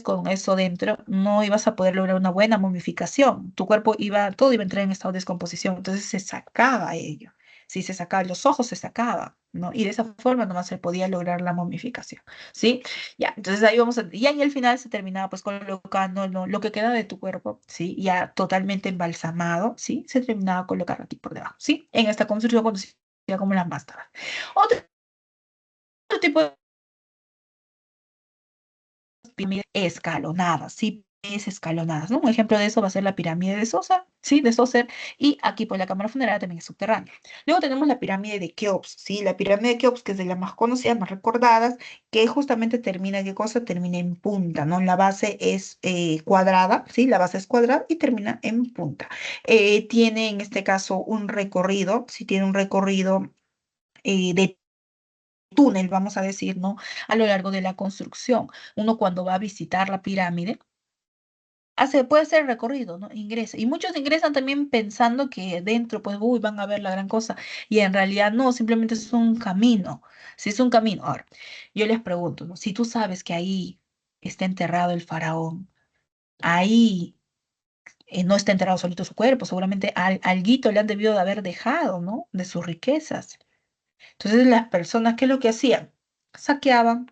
con eso dentro, no ibas a poder lograr una buena momificación. Tu cuerpo todo iba a entrar en estado de descomposición. Entonces se sacaba ello. Si se sacaba, los ojos se sacaban, ¿no? Y de esa forma nomás se podía lograr la momificación, ¿sí? Ya, entonces ahí y ahí al final se terminaba pues colocando lo que queda de tu cuerpo, ¿sí? Ya totalmente embalsamado, ¿sí? Se terminaba colocando aquí por debajo, ¿sí? En esta construcción conocida como las máscaras. Otro tipo de pirámides escalonadas, ¿sí? escalonadas, ¿no? Un ejemplo de eso va a ser la pirámide de Sosa, ¿sí? De Zoser, y aquí pues la cámara funeraria también es subterránea. Luego tenemos la pirámide de Keops, ¿sí? La pirámide de Keops, que es de las más conocidas, más recordadas, que justamente termina, ¿qué cosa? Termina en punta, ¿no? La base es cuadrada, ¿sí? La base es cuadrada y termina en punta. Tiene en este caso un recorrido, sí tiene un recorrido de túnel, vamos a decir, ¿no? A lo largo de la construcción. Uno cuando va a visitar la pirámide, puede ser recorrido, ¿no? Ingresa. Y muchos ingresan también pensando que dentro, pues, uy, van a ver la gran cosa. Y en realidad no, simplemente es un camino. Si es un camino. Ahora, yo les pregunto, ¿no? Si tú sabes que ahí está enterrado el faraón, ahí no está enterrado solito su cuerpo, seguramente alguito le han debido de haber dejado, ¿no? De sus riquezas. Entonces las personas, ¿qué es lo que hacían? Saqueaban,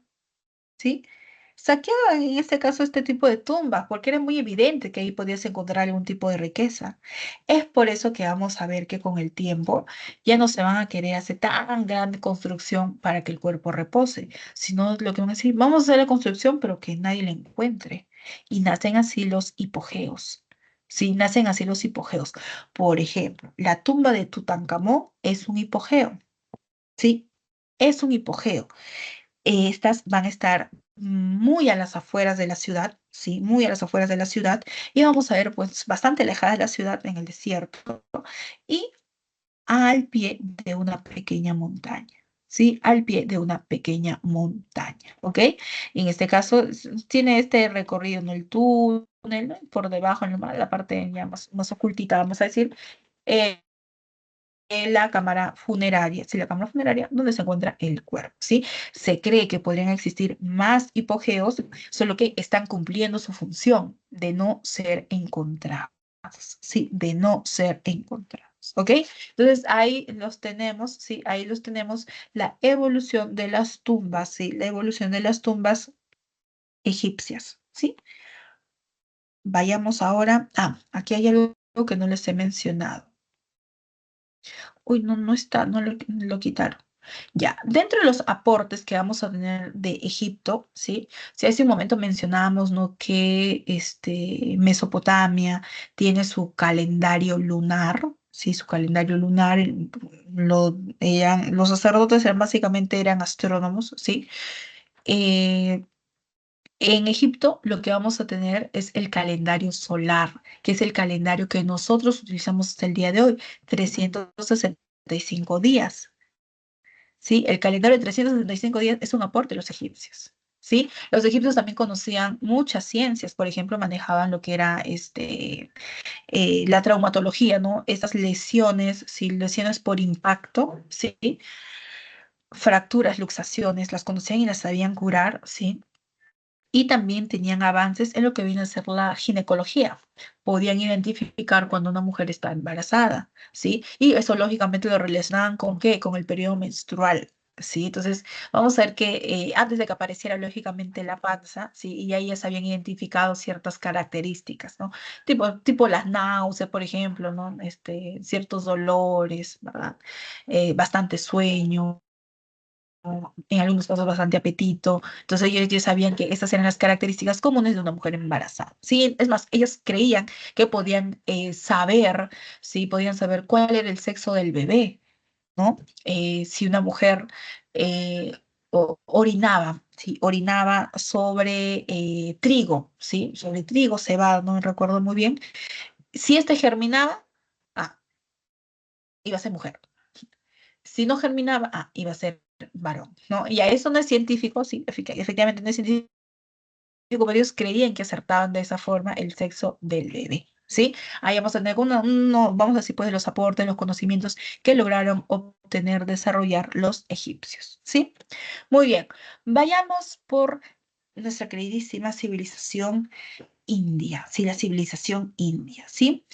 ¿sí? Saqueaban en este caso este tipo de tumbas, porque era muy evidente que ahí podías encontrar algún tipo de riqueza. Es por eso que vamos a ver que con el tiempo ya no se van a querer hacer tan grande construcción para que el cuerpo repose, sino lo que van a decir, vamos a hacer la construcción, pero que nadie la encuentre. Y nacen así los hipogeos. Sí, nacen así los hipogeos. Por ejemplo, la tumba de Tutankamón es un hipogeo, ¿sí? Es un hipogeo. Estas van a estar muy a las afueras de la ciudad, sí, muy a las afueras de la ciudad, y vamos a ver, pues, bastante alejadas de la ciudad en el desierto, y al pie de una pequeña montaña, sí, al pie de una pequeña montaña, ¿ok? En este caso, tiene este recorrido en el túnel, ¿no? Por debajo, en la parte ya más ocultita, vamos a decir, eh, la cámara funeraria, sí, la cámara funeraria donde se encuentra el cuerpo, ¿sí? Se cree que podrían existir más hipogeos, solo que están cumpliendo su función de no ser encontrados, ¿sí? De no ser encontrados, ¿ok? Entonces ahí los tenemos, ¿sí? Ahí los tenemos, la evolución de las tumbas, ¿sí? La evolución de las tumbas egipcias, ¿sí? Vayamos ahora, aquí hay algo que no les he mencionado. Uy, no, no está, no lo quitaron. Ya, dentro de los aportes que vamos a tener de Egipto, ¿sí? Si hace un momento mencionábamos, ¿no? Que Mesopotamia tiene su calendario lunar, ¿sí? Su calendario lunar, los sacerdotes básicamente eran astrónomos, ¿sí? Eh, en Egipto lo que vamos a tener es el calendario solar, que es el calendario que nosotros utilizamos hasta el día de hoy, 365 días. ¿Sí? El calendario de 365 días es un aporte de los egipcios. ¿Sí? Los egipcios también conocían muchas ciencias, por ejemplo, manejaban lo que era la traumatología, ¿no? Estas lesiones, ¿sí? Lesiones por impacto, ¿sí? Fracturas, luxaciones, las conocían y las sabían curar, ¿sí? Y también tenían avances en lo que viene a ser la ginecología. Podían identificar cuando una mujer está embarazada, ¿sí? Y eso lógicamente lo relacionaban con ¿qué? Con el periodo menstrual, ¿sí? Entonces, vamos a ver que antes de que apareciera lógicamente la panza, ¿sí? Y ahí ya se habían identificado ciertas características, ¿no? Tipo las náuseas, por ejemplo, ¿no? Ciertos dolores, ¿verdad? Bastante sueño, en algunos casos bastante apetito. Entonces ellos ya sabían que estas eran las características comunes de una mujer embarazada. Sí, es más, ellos creían que podían saber, sí, podían saber cuál era el sexo del bebé, ¿no? Si una mujer orinaba, ¿sí? Orinaba sobre trigo, ¿sí? Sobre trigo, cebada, no me recuerdo muy bien. Si este germinaba, iba a ser mujer. Si no germinaba, iba a ser varón, ¿no? Y a eso no es científico, sí, efectivamente no es científico, pero ellos creían que acertaban de esa forma el sexo del bebé, ¿sí? Ahí vamos a tener vamos a decir, pues, de los aportes, los conocimientos que lograron obtener, desarrollar los egipcios, ¿sí? Muy bien, vayamos por nuestra queridísima civilización india, ¿sí? La civilización india, ¿sí?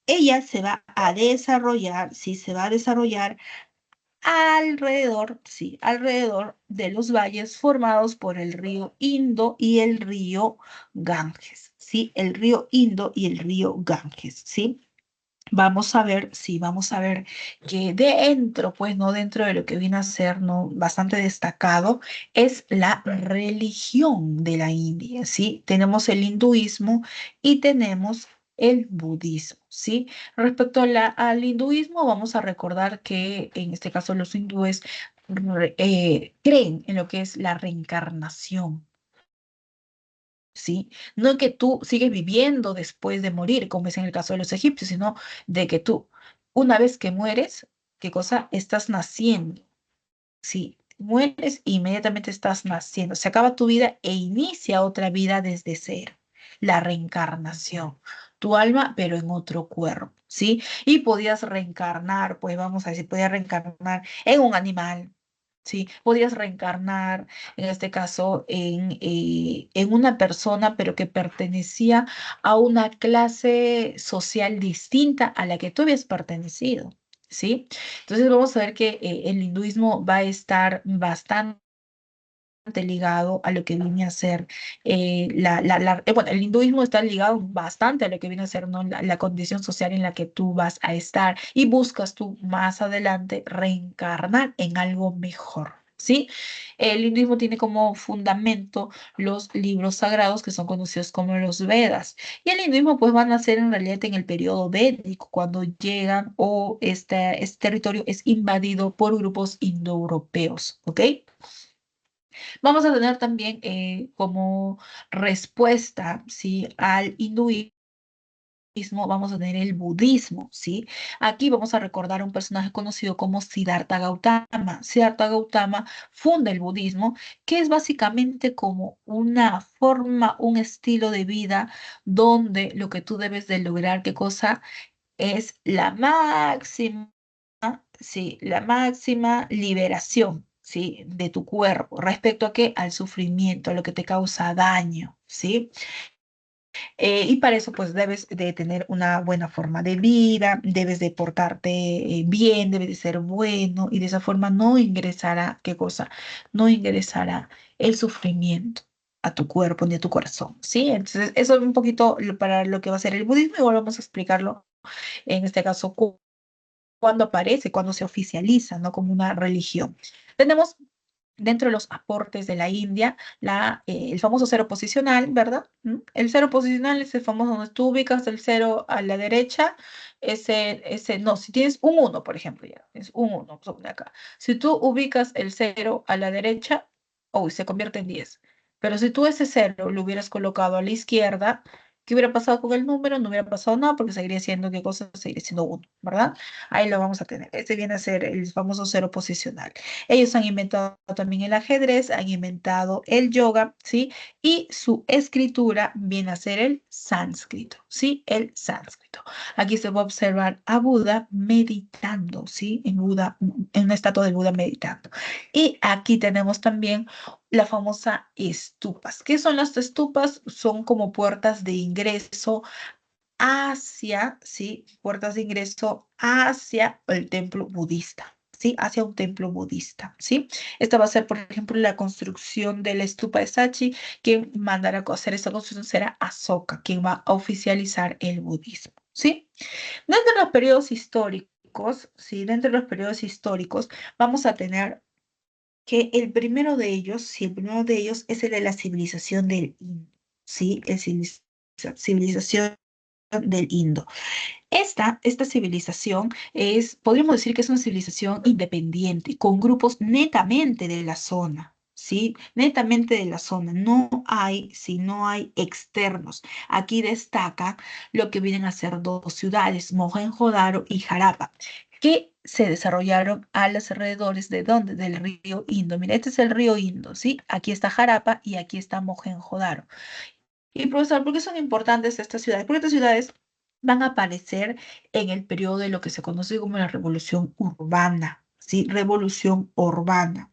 Ella se va a desarrollar, sí, se va a desarrollar alrededor, sí, alrededor de los valles formados por el río Indo y el río Ganges, ¿sí? El río Indo y el río Ganges, ¿sí? vamos a ver, sí, vamos a ver que dentro, pues, no dentro de lo que viene a ser, ¿no? Bastante destacado, es la religión de la India, ¿sí? Tenemos el hinduismo y tenemos el budismo, ¿sí? Respecto al hinduismo, vamos a recordar que en este caso los hindúes creen en lo que es la reencarnación. ¿Sí? No que tú sigues viviendo después de morir, como es en el caso de los egipcios, sino de que tú, una vez que mueres, ¿qué cosa? Estás naciendo, ¿sí? Mueres e inmediatamente estás naciendo. Se acaba tu vida e inicia otra vida desde cero. La reencarnación. Tu alma, pero en otro cuerpo, ¿sí? Y podías reencarnar, pues vamos a decir, podías reencarnar en un animal, ¿sí? Podías reencarnar, en este caso, en una persona, pero que pertenecía a una clase social distinta a la que tú habías pertenecido, ¿sí? Entonces vamos a ver que el hinduismo va a estar bastante ligado a lo que viene a ser bueno, el hinduismo está ligado bastante a lo que viene a ser, ¿no? La condición social en la que tú vas a estar y buscas tú más adelante reencarnar en algo mejor. ¿Sí? El hinduismo tiene como fundamento los libros sagrados que son conocidos como los Vedas. Y el hinduismo pues van a nacer en realidad en el periodo védico, cuando llegan o este territorio es invadido por grupos indoeuropeos. ¿Ok? Vamos a tener también como respuesta, ¿sí? Al hinduismo, vamos a tener el budismo, ¿sí? Aquí vamos a recordar a un personaje conocido como Siddhartha Gautama. Siddhartha Gautama funda el budismo, que es básicamente como una forma, un estilo de vida donde lo que tú debes de lograr, ¿qué cosa? Es la máxima, sí, la máxima liberación, ¿sí? De tu cuerpo. ¿Respecto a qué? Al sufrimiento, a lo que te causa daño, ¿sí? Y para eso, pues, debes de tener una buena forma de vida, debes de portarte bien, debes de ser bueno, y de esa forma no ingresará, ¿qué cosa? No ingresará el sufrimiento a tu cuerpo ni a tu corazón, ¿sí? Entonces, eso es un poquito para lo que va a ser el budismo, y volvemos a explicarlo en este caso, cuando aparece, cuando se oficializa, ¿no? Como una religión. Tenemos dentro de los aportes de la India, el famoso cero posicional, ¿verdad? ¿Mm? El cero posicional es el famoso donde tú ubicas el cero a la derecha, no, si tienes un uno, por ejemplo, ya, es un uno, vamos a poner acá. Si tú ubicas el cero a la derecha, uy, se convierte en 10. Pero si tú ese cero lo hubieras colocado a la izquierda, ¿qué hubiera pasado con el número? No hubiera pasado nada porque seguiría siendo, ¿qué cosa? Seguiría siendo uno, ¿verdad? Ahí lo vamos a tener. Este viene a ser el famoso cero posicional. Ellos han inventado también el ajedrez, han inventado el yoga, ¿sí? Y su escritura viene a ser el sánscrito, ¿sí? El sánscrito. Aquí se va a observar a Buda meditando, ¿sí? En una estatua de Buda meditando. Y aquí tenemos también la famosa estupas. ¿Qué son las estupas? Son como puertas de ingreso hacia, ¿sí? Puertas de ingreso hacia el templo budista. ¿Sí? Hacia un templo budista, ¿sí? Esta va a ser, por ejemplo, la construcción de la estupa de Sachi. Quien mandará a hacer esta construcción será Asoka, quien va a oficializar el budismo, ¿sí? Dentro de los periodos históricos, ¿sí? Dentro de los periodos históricos vamos a tener que el primero de ellos, sí, el primero de ellos es el de la civilización del Indo, ¿sí? Civilización del Indo. Esta civilización podríamos decir que es una civilización independiente, con grupos netamente de la zona, ¿sí? Netamente de la zona. No hay externos. Aquí destaca lo que vienen a ser dos ciudades, Mohenjo-Daro y Jarapa, que se desarrollaron a los alrededores de dónde? Del río Indo. Mira, este es el río Indo, ¿sí? Aquí está Jarapa y aquí está Mohenjo-Daro. Y profesor, ¿por qué son importantes estas ciudades? Porque estas ciudades van a aparecer en el periodo de lo que se conoce como la revolución urbana, ¿sí? Revolución urbana.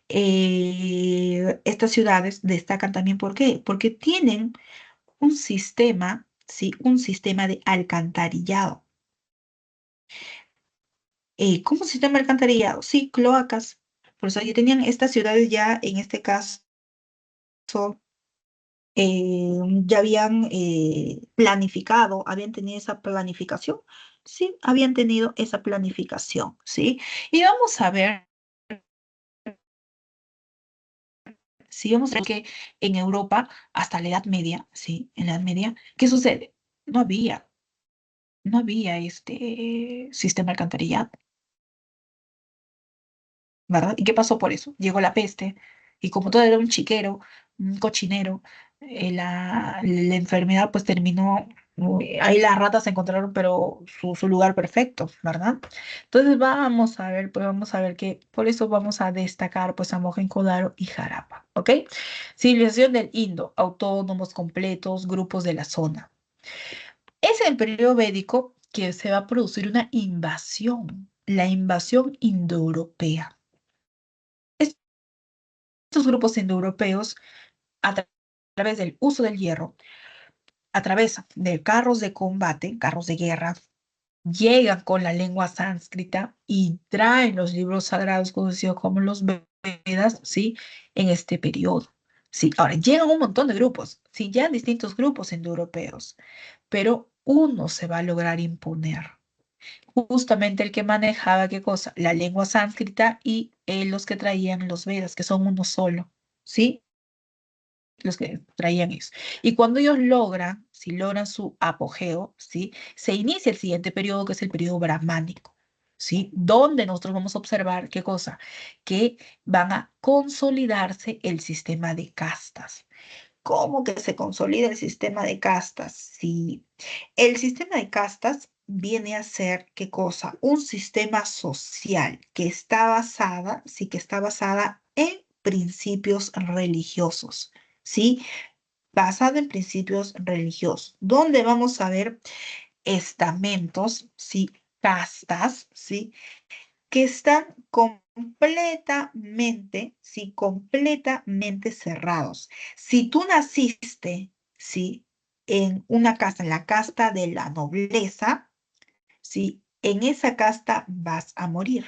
Estas ciudades destacan también, ¿por qué? Porque tienen un sistema, ¿sí? Un sistema de alcantarillado. ¿Cómo sistema de alcantarillado? Sí, cloacas. Por eso ya tenían estas ciudades ya, en este caso, ya habían planificado, habían tenido esa planificación. Sí, habían tenido esa planificación, ¿sí? Y vamos a ver, si vamos a ver que en Europa, hasta la Edad Media, ¿sí? En la Edad Media, ¿qué sucede? No había este sistema de alcantarillado, ¿verdad? ¿Y qué pasó por eso? Llegó la peste, y como todo era un chiquero, un cochinero, la enfermedad pues terminó, ahí las ratas encontraron, pero su lugar perfecto, ¿verdad? Entonces vamos a ver que por eso vamos a destacar pues a Mohenjo-Daro y Jarapa, ¿ok? Civilización del Indo, autónomos completos, grupos de la zona. Es en el periodo védico que se va a producir una invasión, la invasión indoeuropea. Estos grupos indoeuropeos, a través del uso del hierro, a través de carros de combate, carros de guerra, llegan con la lengua sánscrita y traen los libros sagrados conocidos como los Vedas, ¿sí? En este periodo. Sí, ahora llegan un montón de grupos, sí, ya distintos grupos indoeuropeos, pero uno se va a lograr imponer. Justamente el que manejaba, ¿qué cosa? La lengua sánscrita y los que traían los Vedas, que son uno solo, ¿sí? Los que traían eso. Y cuando ellos logran, si logran su apogeo, ¿sí? Se inicia el siguiente periodo, que es el periodo brahmánico, ¿sí? Donde nosotros vamos a observar, ¿qué cosa? Que van a consolidarse el sistema de castas. ¿Cómo que se consolida el sistema de castas? Sí, el sistema de castas viene a ser, ¿qué cosa? Un sistema social que está basada, sí, que está basada en principios religiosos, ¿sí? Basada en principios religiosos, donde vamos a ver estamentos, ¿sí? Castas, ¿sí? Que están completamente, sí, completamente cerrados. Si tú naciste, sí, en una casta, en la casta de la nobleza, sí, en esa casta vas a morir.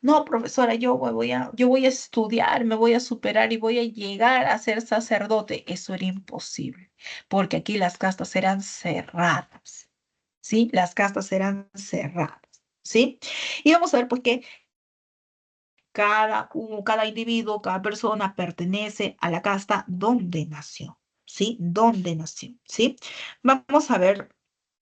No, profesora, yo voy a estudiar, me voy a superar y voy a llegar a ser sacerdote. Eso era imposible, porque aquí las castas eran cerradas, ¿sí? Las castas eran cerradas, ¿sí? Y vamos a ver por qué cada individuo, cada persona pertenece a la casta donde nació, ¿sí? Donde nació, ¿sí? Vamos a ver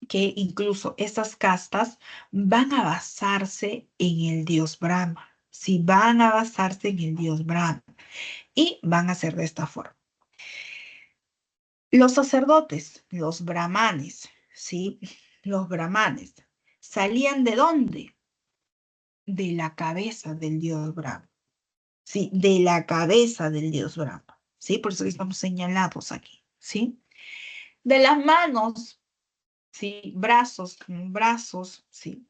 que incluso estas castas van a basarse en el dios Brahma, ¿sí? Van a basarse en el dios Brahma y van a ser de esta forma. Los sacerdotes, los brahmanes, ¿sí? Los brahmanes, ¿salían de dónde? De la cabeza del dios Brahma. ¿Sí? De la cabeza del dios Brahma, ¿sí? Por eso estamos señalados aquí, ¿sí? De las manos, ¿sí? Brazos, ¿sí?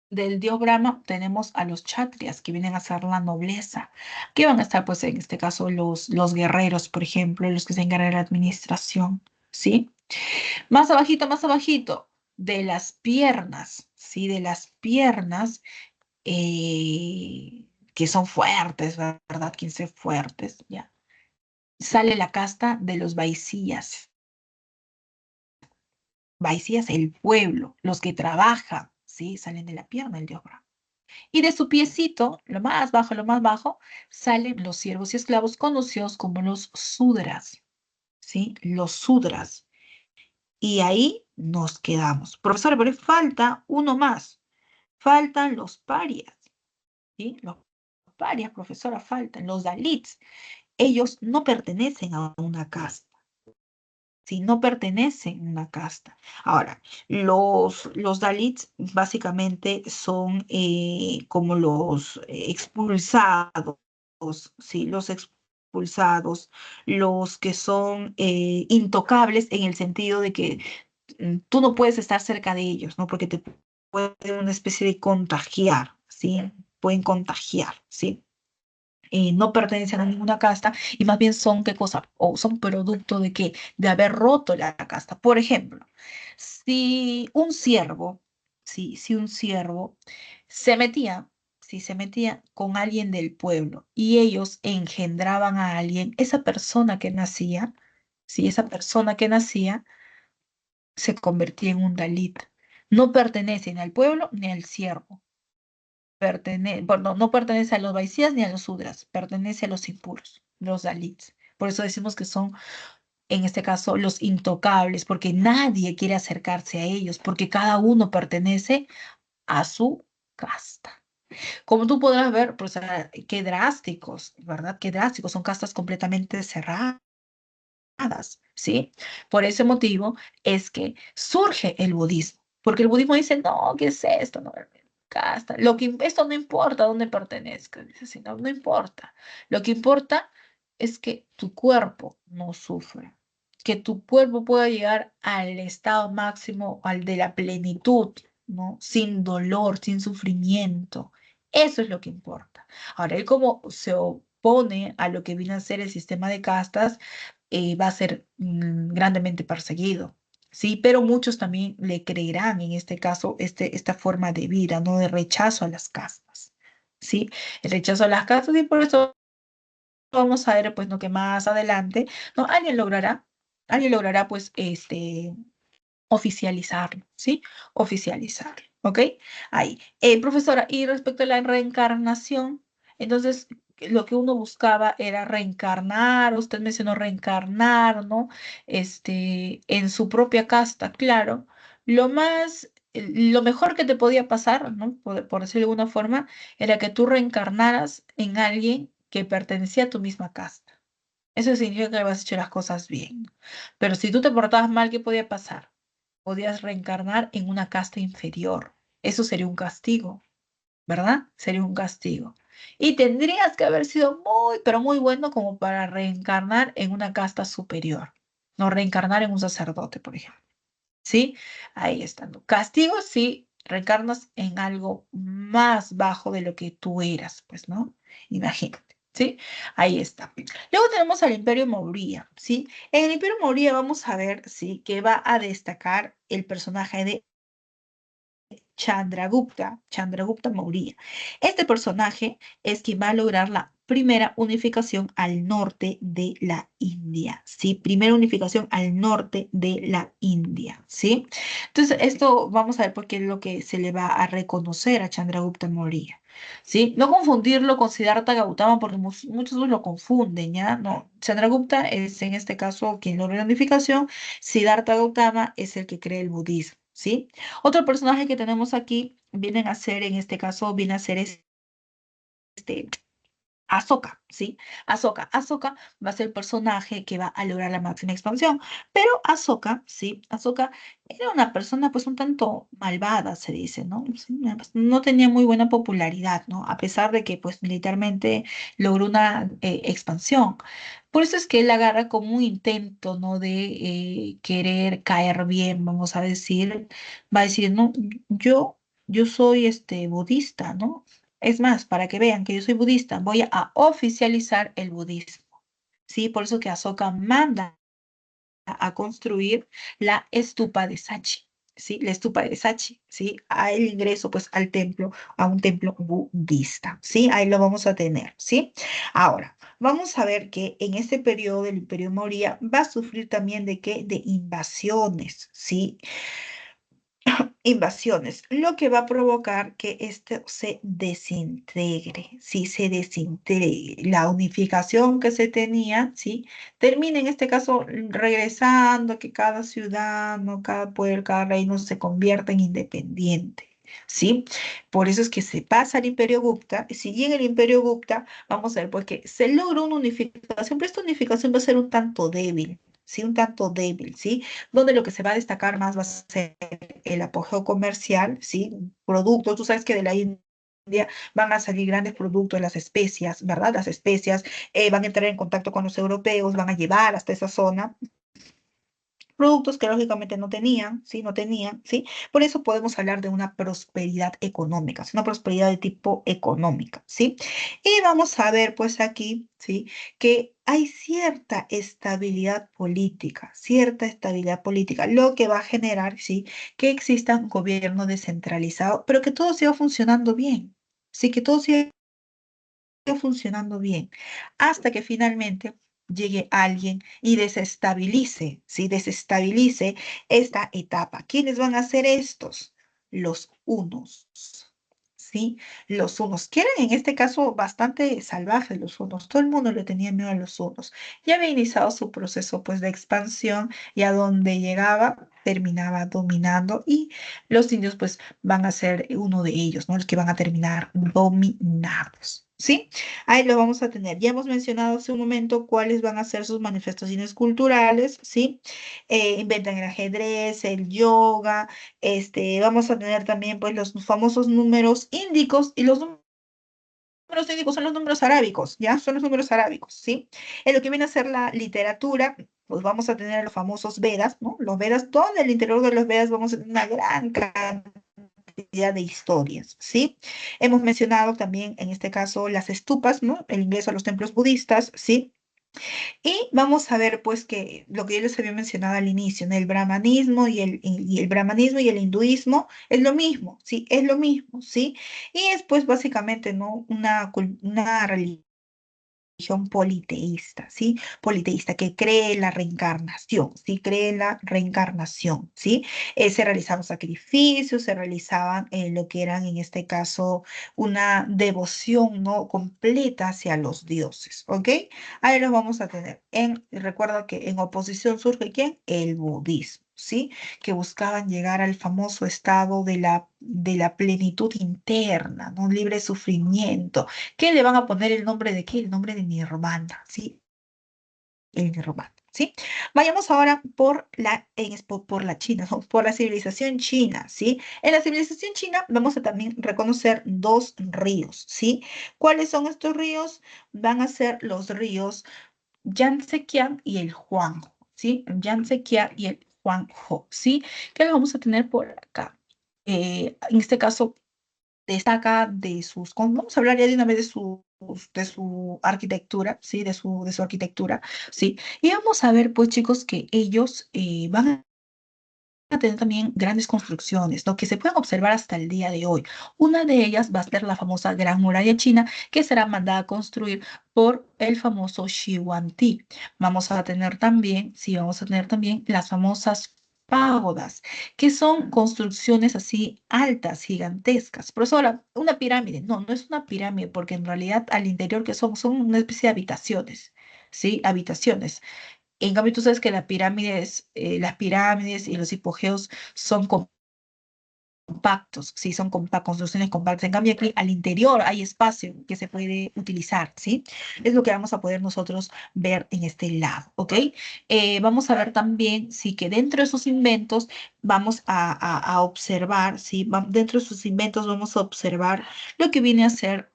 Del dios Brahma tenemos a los chatrias, que vienen a ser la nobleza, que van a estar, pues, en este caso, los guerreros, por ejemplo, los que se encargan de la administración, ¿sí? Más abajito, de las piernas, ¿sí? De las piernas, que son fuertes, ¿verdad? 15 fuertes, ¿ya? Sale la casta de los vaisías. Vaisías, el pueblo, los que trabajan, ¿sí? Salen de la pierna el dios Brahma. Y de su piecito, lo más bajo, salen los siervos y esclavos conocidos como los sudras, ¿sí? Los sudras. Y ahí nos quedamos. Profesora, pero falta uno más. Faltan los parias, ¿sí? Los parias, profesora, faltan. Los dalits. Ellos no pertenecen a una casta. Si no pertenecen a una casta. Ahora, los Dalits básicamente son como los expulsados, ¿sí? Los expulsados, los que son intocables en el sentido de que tú no puedes estar cerca de ellos, ¿no? Porque te pueden una especie de contagiar, ¿sí? Pueden contagiar, ¿sí? No pertenecen a ninguna casta y más bien son qué cosa, o son producto de qué, de haber roto la casta. Por ejemplo, si un siervo, si un siervo se metía, si se metía con alguien del pueblo y ellos engendraban a alguien, esa persona que nacía, Si esa persona que nacía se convertía en un Dalit. No pertenece ni al pueblo ni al siervo. Bueno, no pertenece a los Vaisías ni a los Sudras, pertenece a los impuros, los Dalits. Por eso decimos que son, en este caso, los intocables, porque nadie quiere acercarse a ellos, porque cada uno pertenece a su casta. Como tú podrás ver, pues, qué drásticos, ¿verdad? Qué drásticos, son castas completamente cerradas, ¿sí? Por ese motivo es que surge el budismo, porque el budismo dice, no, ¿qué es esto? No, casta. Esto no importa dónde pertenezca, dice así, no, no importa. Lo que importa es que tu cuerpo no sufra, que tu cuerpo pueda llegar al estado máximo, al de la plenitud, ¿no? Sin dolor, sin sufrimiento. Eso es lo que importa. Ahora, él como se opone a lo que viene a ser el sistema de castas, va a ser grandemente perseguido. Sí, pero muchos también le creerán en este caso esta forma de vida, ¿no? De rechazo a las castas. ¿Sí? El rechazo a las castas y por eso vamos a ver, pues, ¿no? Que más adelante, ¿no? Alguien logrará, pues, oficializarlo, ¿sí? Oficializarlo, ¿ok? Ahí. Profesora, y respecto a la reencarnación, entonces lo que uno buscaba era reencarnar, usted mencionó reencarnar, ¿no? En su propia casta, claro. Lo mejor que te podía pasar, ¿no? Por decirlo de alguna forma, era que tú reencarnaras en alguien que pertenecía a tu misma casta. Eso significa que habías hecho las cosas bien. Pero si tú te portabas mal, ¿qué podía pasar? Podías reencarnar en una casta inferior. Eso sería un castigo, ¿verdad? Sería un castigo. Y tendrías que haber sido muy, pero muy bueno como para reencarnar en una casta superior. No reencarnar en un sacerdote, por ejemplo. ¿Sí? Ahí está. ¿No? Castigo si reencarnas en algo más bajo de lo que tú eras, pues, ¿no? Imagínate. ¿Sí? Ahí está. Luego tenemos al Imperio Maurya, ¿sí? En el Imperio Maurya vamos a ver, ¿sí? Que va a destacar el personaje de Chandragupta Maurya. Este personaje es quien va a lograr la primera unificación al norte de la India, ¿sí? Primera unificación al norte de la India, ¿sí? Entonces, esto vamos a ver por qué es lo que se le va a reconocer a Chandragupta Maurya, ¿sí? No confundirlo con Siddhartha Gautama porque muchos lo confunden, ¿ya? No, Chandragupta es en este caso quien logra la unificación, Siddhartha Gautama es el que cree el budismo, ¿sí? Otro personaje que tenemos aquí vienen a ser, en este caso, viene a ser este Ahsoka, ¿sí? Ahsoka va a ser el personaje que va a lograr la máxima expansión, pero Ahsoka, ¿sí? Ahsoka era una persona pues un tanto malvada, se dice, ¿no? Sí, no tenía muy buena popularidad, ¿no? A pesar de que pues militarmente logró una expansión. Por eso es que él agarra como un intento, ¿no? De querer caer bien, vamos a decir, va a decir, no, yo soy budista, ¿no? Es más, para que vean que yo soy budista, voy a oficializar el budismo. ¿Sí? Por eso que Asoka manda a construir la estupa de Sachi. ¿Sí? La estupa de Sachi, ¿sí? A el ingreso, pues, al templo, a un templo budista, ¿sí? Ahí lo vamos a tener, ¿sí? Ahora, vamos a ver que en este periodo del Imperio Maurya va a sufrir también de qué? De invasiones, ¿sí? Invasiones, lo que va a provocar que esto se desintegre, si se desintegre, la unificación que se tenía, ¿sí? Termina en este caso regresando, que cada ciudad, ¿no? Cada pueblo, cada reino se convierta en independiente. ¿Sí? Por eso es que se pasa al Imperio Gupta. Si en el Imperio Gupta, vamos a ver, pues que se logra una unificación, pero esta unificación va a ser un tanto débil, ¿sí? Un tanto débil, ¿sí? Donde lo que se va a destacar más va a ser el apogeo comercial, ¿sí? Productos, tú sabes que de la India van a salir grandes productos, las especias, ¿verdad? Las especias van a entrar en contacto con los europeos, van a llevar hasta esa zona productos que lógicamente no tenían, ¿sí? No tenían, ¿sí? Por eso podemos hablar de una prosperidad económica, es una prosperidad de tipo económica, ¿sí? Y vamos a ver, pues aquí, ¿sí? Que hay cierta estabilidad política, lo que va a generar, ¿sí? Que exista un gobierno descentralizado, pero que todo siga funcionando bien, ¿sí? Que todo siga funcionando bien, hasta que finalmente llegue alguien y desestabilice, ¿sí? Desestabilice esta etapa. ¿Quiénes van a ser estos? Los hunos, ¿sí? Los hunos, que eran en este caso bastante salvajes los hunos. Todo el mundo le tenía miedo a los hunos. Ya había iniciado su proceso, pues, de expansión y a donde llegaba terminaba dominando y los indios, pues, van a ser uno de ellos, ¿no? Los que van a terminar dominados, ¿sí? Ahí lo vamos a tener. Ya hemos mencionado hace un momento cuáles van a ser sus manifestaciones culturales, ¿sí? Inventan el ajedrez, el yoga, vamos a tener también pues los famosos números índicos y los números índicos son los números arábicos, ¿ya? Son los números arábicos, ¿sí? En lo que viene a ser la literatura, pues vamos a tener los famosos Vedas, ¿no? Los Vedas, todo en el interior de los Vedas vamos a tener una gran cantidad de historias, ¿sí? Hemos mencionado también, en este caso, las estupas, ¿no? El ingreso a los templos budistas, ¿sí? Y vamos a ver, pues, que lo que yo les había mencionado al inicio, ¿no? El brahmanismo y el brahmanismo y el hinduismo es lo mismo, ¿sí? Es lo mismo, ¿sí? Y es, pues, básicamente, ¿no? Una religión politeísta, ¿sí? Politeísta que cree en la reencarnación, ¿sí? Cree en la reencarnación, ¿sí? Se realizaban sacrificios, se realizaban lo que eran, en este caso, una devoción, ¿no? Completa hacia los dioses, ¿ok? Ahí los vamos a tener. Recuerda que en oposición surge ¿quién? El budismo, ¿sí? Que buscaban llegar al famoso estado de la plenitud interna, ¿no? Libre de sufrimiento. ¿Qué le van a poner el nombre de qué? El nombre de Nirvana, ¿sí? El Nirvana, ¿sí? Vayamos ahora por la China, ¿no? Por la civilización china, ¿sí? En la civilización china vamos a también reconocer dos ríos, ¿sí? ¿Cuáles son estos ríos? Van a ser los ríos Yangtze-Kiang y el Huangho, ¿sí? Yangtze-Kiang y el Huangho, ¿sí? ¿Qué lo vamos a tener por acá? En este caso, destaca vamos a hablar ya de una vez de su arquitectura, ¿sí? De su arquitectura, ¿sí? Y vamos a ver, pues, chicos, que ellos van a tener también grandes construcciones, ¿no? Que se pueden observar hasta el día de hoy. Una de ellas va a ser la famosa Gran Muralla China, que será mandada a construir por el famoso Xi Huangdi. Vamos a tener también las famosas pagodas, que son construcciones así altas, gigantescas. Profesora, una pirámide. No, no es una pirámide, porque en realidad al interior que son una especie de habitaciones, ¿sí? Habitaciones. En cambio, tú sabes que las pirámides y los hipogeos son compactos, ¿sí? Son construcciones compactas. En cambio, aquí al interior hay espacio que se puede utilizar, ¿sí? Es lo que vamos a poder nosotros ver en este lado, ¿ok? Vamos a ver también, sí, que dentro de sus inventos vamos a observar, ¿sí? Dentro de sus inventos vamos a observar lo que viene a ser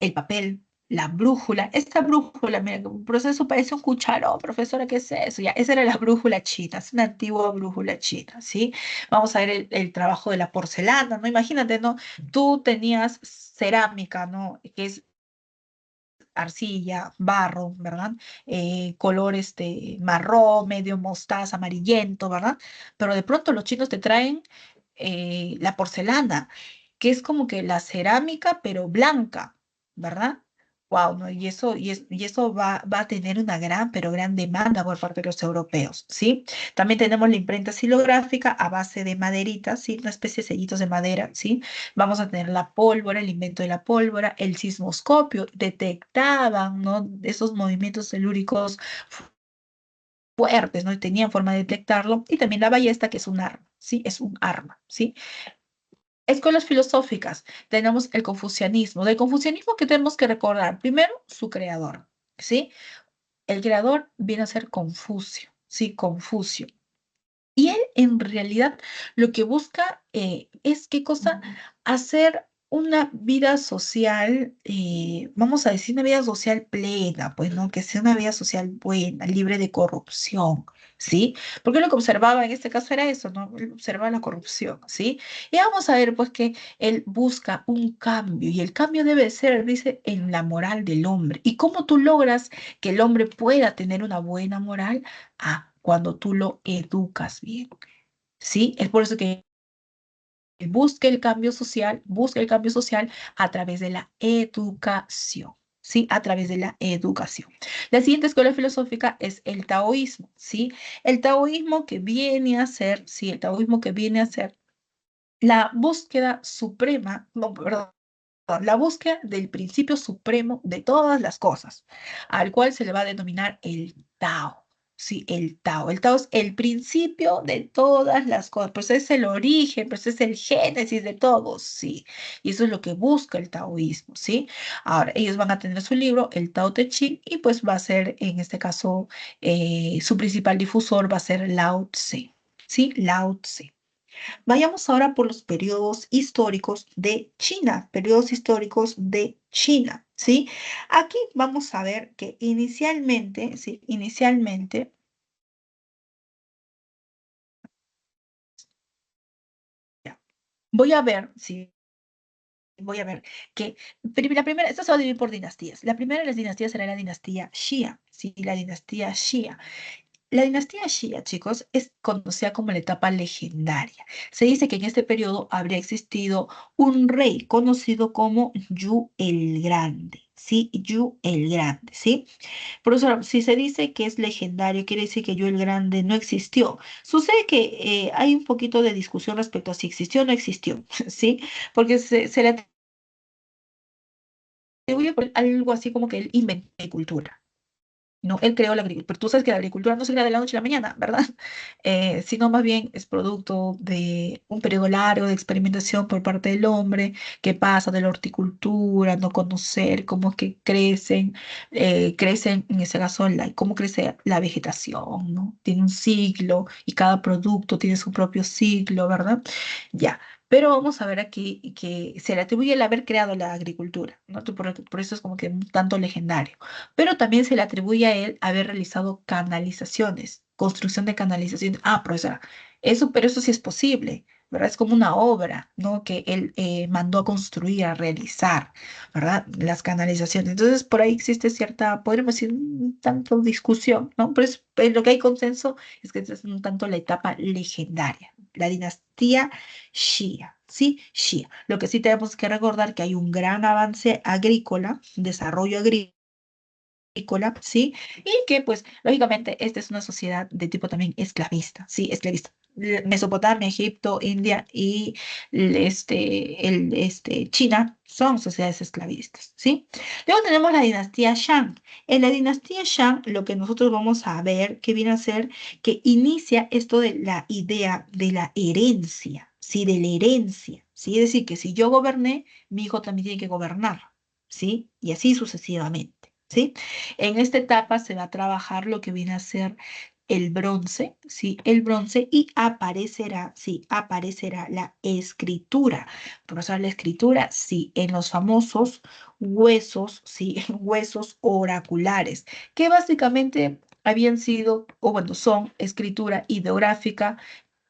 el papel, la brújula. Esta brújula, mira, un proceso parece un cucharón, profesora, ¿qué es eso? Ya, esa era la brújula china, es una antigua brújula china, ¿sí? Vamos a ver el trabajo de la porcelana, ¿no? Imagínate, ¿no? Tú tenías cerámica, ¿no? Que es arcilla, barro, ¿verdad? Color marrón, medio mostaza, amarillento, ¿verdad? Pero de pronto los chinos te traen la porcelana, que es como que la cerámica, pero blanca, ¿verdad? Wow, ¿no? Y eso va a tener una gran, pero gran demanda por parte de los europeos, ¿sí? También tenemos la imprenta silográfica a base de maderita, ¿sí? Una especie de sellitos de madera, ¿sí? Vamos a tener la pólvora, el invento de la pólvora, el sismoscopio, detectaban, ¿no? Esos movimientos telúricos fuertes, ¿no? Y tenían forma de detectarlo, y también la ballesta, que es un arma, ¿sí? Es un arma, ¿sí? Escuelas filosóficas, tenemos el confucianismo. Del confucianismo, ¿qué tenemos que recordar? Primero, su creador, ¿sí? El creador viene a ser Confucio, ¿sí? Confucio. Y él en realidad lo que busca es, ¿qué cosa? Hacer una vida social, vamos a decir, una vida social plena, pues, ¿no? Que sea una vida social buena, libre de corrupción, ¿sí? Porque lo que observaba en este caso era eso, ¿no? Él observaba la corrupción, ¿sí? Y vamos a ver, pues, que él busca un cambio, y el cambio debe ser, dice, en la moral del hombre. ¿Y cómo tú logras que el hombre pueda tener una buena moral? Cuando tú lo educas bien, ¿sí? Es por eso que busca el cambio social a través de la educación. ¿sí? A través de la educación. La siguiente escuela filosófica es el taoísmo, ¿sí? El taoísmo que viene a ser, ¿sí? El taoísmo que viene a ser la búsqueda suprema, no, perdón, la búsqueda del principio supremo de todas las cosas, al cual se le va a denominar el Tao. Sí, el Tao. El Tao es el principio de todas las cosas, pues es el origen, pues es el génesis de todo, sí. Y eso es lo que busca el taoísmo, ¿sí? Ahora, ellos van a tener su libro, el Tao Te Ching, y pues va a ser, en este caso, su principal difusor va a ser Lao Tse, ¿sí? Lao Tse. Vayamos ahora por los periodos históricos de China, periodos históricos de China, ¿sí? Aquí vamos a ver que inicialmente, ¿sí? Inicialmente, ya, voy a ver, ¿sí? Voy a ver que la primera, esto se va a dividir por dinastías. La primera de las dinastías será la dinastía Xia, ¿sí? La dinastía Xia. La dinastía Xia, chicos, es conocida como la etapa legendaria. Se dice que en este periodo habría existido un rey conocido como Yu el Grande, ¿sí? Yu el Grande, ¿sí? Por eso, si se dice que es legendario, quiere decir que Yu el Grande no existió. Sucede que hay un poquito de discusión respecto a si existió o no existió, ¿sí? Porque se le atribuye por algo así como que él inventó la agricultura. No, él creó la agricultura, pero tú sabes que la agricultura no se crea de la noche a la mañana, ¿verdad? Sino más bien es producto de un periodo largo de experimentación por parte del hombre, que pasa de la horticultura, no conocer cómo es que crecen en ese caso, cómo crece la vegetación, ¿no? Tiene un ciclo y cada producto tiene su propio ciclo, ¿verdad? Ya. Pero vamos a ver aquí que se le atribuye el haber creado la agricultura, ¿no? Por eso es como que un tanto legendario, pero también se le atribuye a él haber realizado canalizaciones, construcción de canalizaciones. Ah, profesora, eso, pero eso sí es posible, ¿verdad? Es como una obra, ¿no? Que él mandó a construir, a realizar, ¿verdad? Las canalizaciones. Entonces, por ahí existe cierta, podríamos decir, un tanto discusión, ¿no? Pero lo que hay consenso es que esta es un tanto la etapa legendaria, la dinastía Xia. Sí, Xia. Lo que sí tenemos que recordar que hay un gran avance agrícola, desarrollo agrícola, ¿sí? Y que, pues, lógicamente, esta es una sociedad de tipo también esclavista, ¿sí? Esclavista. Mesopotamia, Egipto, India y China son sociedades esclavistas, ¿sí? Luego tenemos la dinastía Shang. En la dinastía Shang, lo que nosotros vamos a ver que viene a ser que inicia esto de la idea de la herencia, ¿sí? De la herencia, ¿sí? Es decir, que si yo goberné, mi hijo también tiene que gobernar, ¿sí? Y así sucesivamente, ¿sí? En esta etapa se va a trabajar lo que viene a ser el bronce, ¿sí? El bronce y aparecerá, sí, aparecerá la escritura. Profesor, la escritura, sí, en los famosos huesos, sí, huesos oraculares, que básicamente habían sido, o bueno, son escritura ideográfica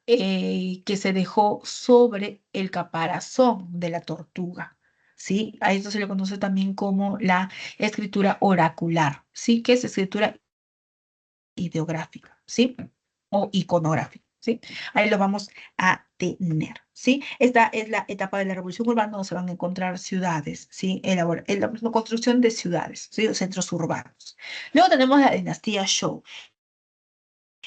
que se dejó sobre el caparazón de la tortuga. ¿Sí? A esto se le conoce también como la escritura oracular, ¿sí? Que es escritura ideográfica, ¿sí? O iconográfica, ¿sí? Ahí lo vamos a tener, ¿sí? Esta es la etapa de la revolución urbana donde se van a encontrar ciudades, ¿sí? La construcción de ciudades, ¿sí? Centros urbanos. Luego tenemos la dinastía Zhou.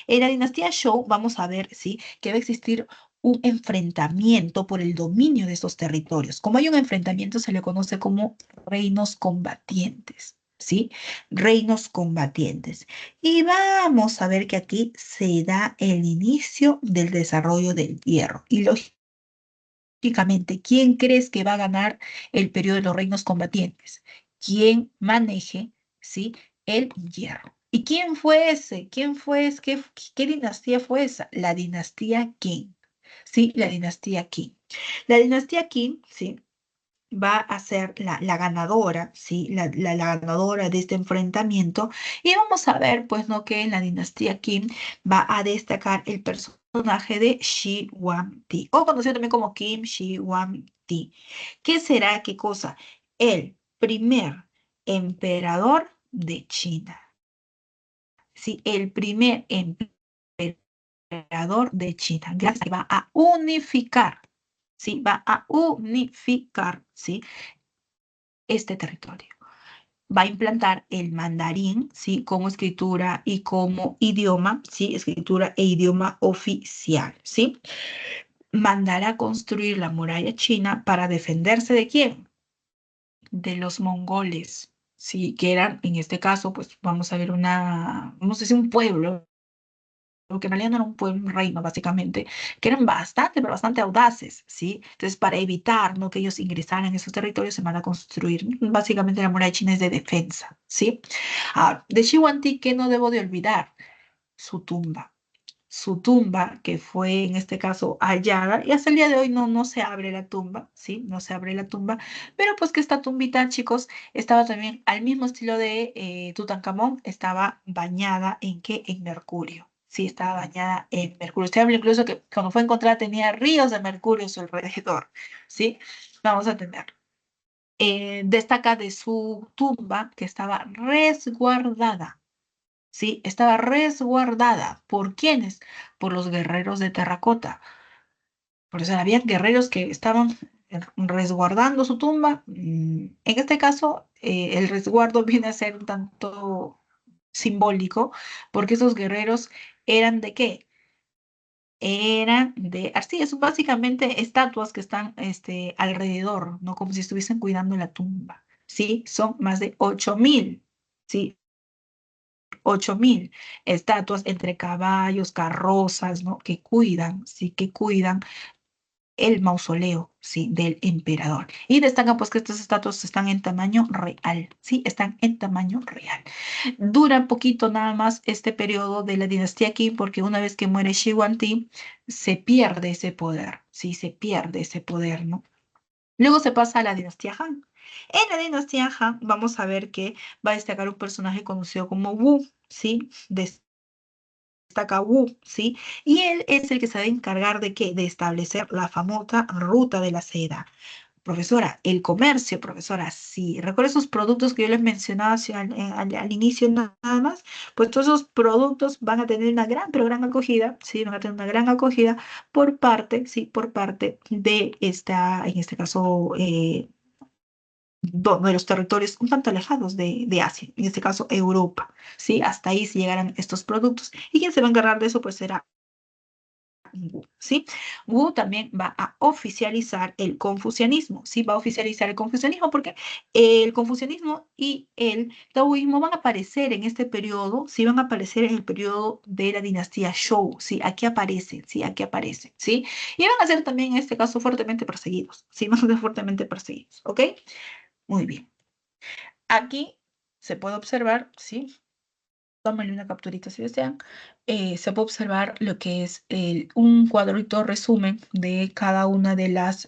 En la dinastía Zhou vamos a ver, ¿sí? Que va a existir un enfrentamiento por el dominio de estos territorios. Como hay un enfrentamiento, se le conoce como reinos combatientes, ¿sí? Reinos combatientes. Y vamos a ver que aquí se da el inicio del desarrollo del hierro. Y lógicamente, ¿quién crees que va a ganar el periodo de los reinos combatientes? ¿Quién maneje, ¿sí? El hierro. ¿Y quién fue ese? ¿Quién fue ese? ¿Qué dinastía fue esa? La dinastía Qing. ¿Sí? La dinastía Qing. La dinastía Qing, ¿sí? Va a ser la ganadora, ¿sí? La ganadora de este enfrentamiento. Y vamos a ver, pues, ¿no? Que en la dinastía Qing va a destacar el personaje de Shi Huangdi, o conocido también como Qin Shi Huangdi. ¿Qué será? ¿Qué cosa? El primer emperador de China. Sí, el primer emperador de China. Gracias, que va a unificar, ¿sí? Va a unificar, ¿sí? Este territorio. va a implantar el mandarín, ¿sí? Como escritura y como idioma, ¿sí? Escritura e idioma oficial, ¿sí? Mandará construir la muralla china para defenderse ¿de quién? De los mongoles, ¿sí? Que eran, en este caso, pues vamos a ver vamos a decir un pueblo, porque en realidad no era un pueblo, un reino, básicamente, que eran bastante, pero bastante audaces, ¿sí? Entonces, para evitar, ¿no? que ellos ingresaran en esos territorios, se van a construir, básicamente la muralla china es de defensa, ¿sí? Ahora, de Xiwanti, ¿qué no debo de olvidar? Su tumba. Su tumba, que fue en este caso hallada, y hasta el día de hoy no se abre la tumba, ¿sí? No se abre la tumba, pero pues que esta tumbita, chicos, estaba también al mismo estilo de Tutankamón, estaba bañada ¿en qué? En mercurio, ¿sí? Estaba bañada en mercurio. Usted habla incluso que cuando fue encontrada tenía ríos de mercurio a su alrededor, ¿sí? Vamos a tener. Destaca de su tumba que estaba resguardada. ¿Sí? Estaba resguardada. ¿Por quiénes? Por los guerreros de terracota. Por eso había guerreros que estaban resguardando su tumba. En este caso, el resguardo viene a ser un tanto simbólico, porque esos guerreros eran ¿de qué? Eran de arcillas, son básicamente estatuas que están alrededor, ¿no? Como si estuviesen cuidando la tumba. ¿Sí? Son más de 8.000. ¿Sí? 8.000 estatuas entre caballos, carrozas, ¿no? Que cuidan, sí, que cuidan el mausoleo, sí, del emperador. Y destacan pues que estas estatuas están en tamaño real, sí, están en tamaño real. Dura poquito nada más este periodo de la dinastía Qin porque una vez que muere Shi Huangdi se pierde ese poder, sí, se pierde ese poder, ¿no? Luego se pasa a la dinastía Han. En la dinastía Han vamos a ver que va a destacar un personaje conocido como Wu, ¿sí? Destaca Wu, ¿sí? Y él es el que se va a encargar de qué? De establecer la famosa ruta de la seda. Profesora, el comercio, profesora, sí. ¿Recuerda esos productos que yo les mencionaba al inicio nada más? Pues todos esos productos van a tener una gran, pero gran acogida, sí, van a tener una gran acogida por parte, sí, por parte de esta, en este caso, de los territorios un tanto alejados de Asia, en este caso Europa, ¿sí? Hasta ahí se llegarán estos productos. ¿Y quién se va a encargar de eso? Pues será Wu, ¿sí? Wu también va a oficializar el confucianismo, ¿sí? Va a oficializar el confucianismo porque el confucianismo y el taoísmo van a aparecer en este periodo, ¿sí? Van a aparecer en el periodo de la dinastía Zhou, ¿sí? Aquí aparecen, ¿sí? Aquí aparecen, ¿sí? Y van a ser también, en este caso, fuertemente perseguidos, ¿sí? Van a ser fuertemente perseguidos, ¿ok? Muy bien. Aquí se puede observar, ¿sí? Tómenle una capturita si desean. Se puede observar lo que es un cuadrito resumen de cada una de las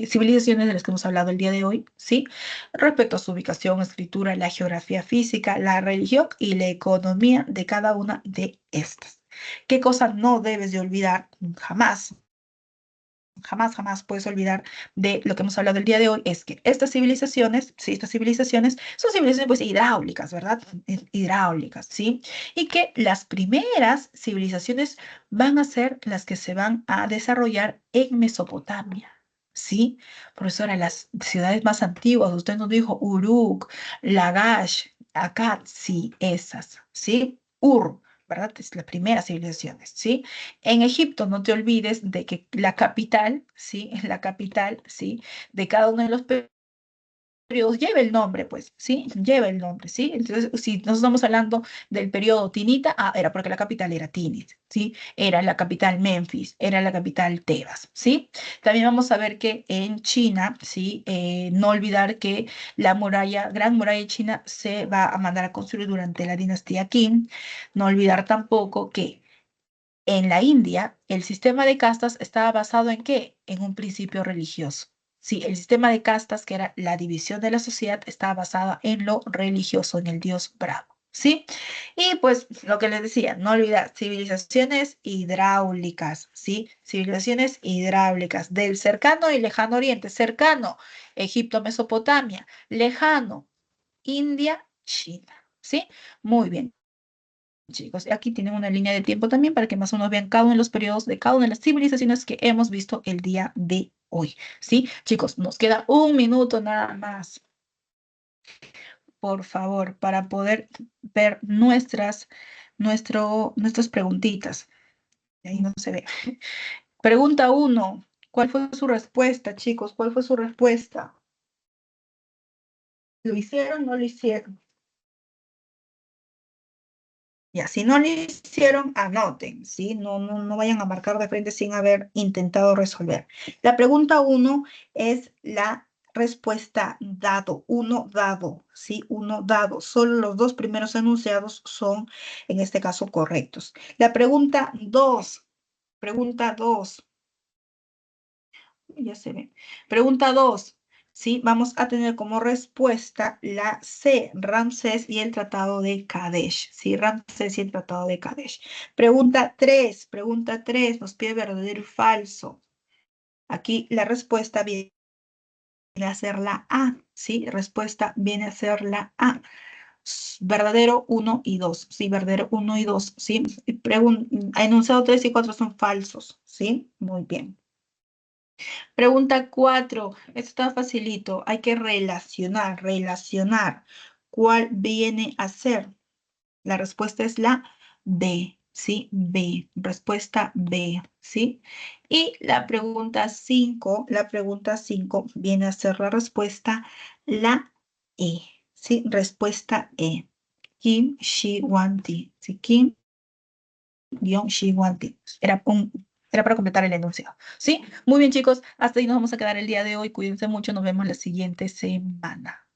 civilizaciones de las que hemos hablado el día de hoy, ¿sí? Respecto a su ubicación, escritura, la geografía física, la religión y la economía de cada una de estas. ¿Qué cosa no debes de olvidar jamás? Jamás puedes olvidar de lo que hemos hablado el día de hoy, es que estas civilizaciones, sí, estas civilizaciones son civilizaciones pues hidráulicas, ¿verdad? Hidráulicas, ¿sí? Y que las primeras civilizaciones van a ser las que se van a desarrollar en Mesopotamia, ¿sí? Profesora, las ciudades más antiguas, usted nos dijo Uruk, Lagash, Akkad, sí, esas, ¿sí? Ur, ¿verdad? Es la primera civilización, ¿sí? En Egipto, no te olvides de que la capital, ¿sí? La capital, ¿sí? De cada uno de los periodos lleva el nombre, pues, ¿sí? Lleva el nombre, ¿sí? Entonces, si nos estamos hablando del periodo Tinita, era porque la capital era Tinit, ¿sí? Era la capital Memphis, era la capital Tebas, ¿sí? También vamos a ver que en China, ¿sí? No olvidar que la muralla, Gran Muralla China se va a mandar a construir durante la dinastía Qin. No olvidar tampoco que en la India, el sistema de castas estaba basado ¿en qué? En un principio religioso. Sí, el sistema de castas, que era la división de la sociedad, estaba basado en lo religioso, en el dios Brahma. ¿Sí? Y pues lo que les decía, no olvidar, civilizaciones hidráulicas, ¿sí? Civilizaciones hidráulicas del cercano y lejano oriente. Cercano, Egipto, Mesopotamia. Lejano, India, China. ¿Sí? Muy bien. Chicos, aquí tienen una línea de tiempo también para que más o menos vean cada uno de los periodos de cada una de las civilizaciones que hemos visto el día de hoy. ¿Sí? Chicos, nos queda un minuto nada más. Por favor, para poder ver nuestras preguntitas. Ahí no se ve. Pregunta 1. ¿Cuál fue su respuesta, chicos? ¿Cuál fue su respuesta? ¿Lo hicieron o no lo hicieron? Ya, si no lo hicieron, anoten, ¿sí? No vayan a marcar de frente sin haber intentado resolver. La pregunta 1 es la respuesta dado, 1 dado, ¿sí? 1 dado. Solo los 2 primeros enunciados son, en este caso, correctos. La pregunta 2, ya se ve. Pregunta 2, ¿sí? Vamos a tener como respuesta la C, Ramsés y el Tratado de Kadesh, ¿sí? Ramsés y el Tratado de Kadesh. Pregunta 3, nos pide verdadero y falso. Aquí la respuesta viene a ser la A, ¿sí? Respuesta viene a ser la A. Verdadero 1 y 2, ¿sí? Verdadero 1 y 2, ¿sí? Enunciado 3 y 4 son falsos, ¿sí? Muy bien. Pregunta 4. Esto está facilito. Hay que relacionar. ¿Cuál viene a ser? La respuesta es la B, ¿sí? B. Respuesta B, ¿sí? Y la pregunta 5 viene a ser la respuesta la E, ¿sí? Respuesta E. Kim Shi-wanti, ¿sí? Kim Shi-wanti. Era para completar el enunciado, ¿sí? Muy bien, chicos, hasta ahí nos vamos a quedar el día de hoy. Cuídense mucho, nos vemos la siguiente semana.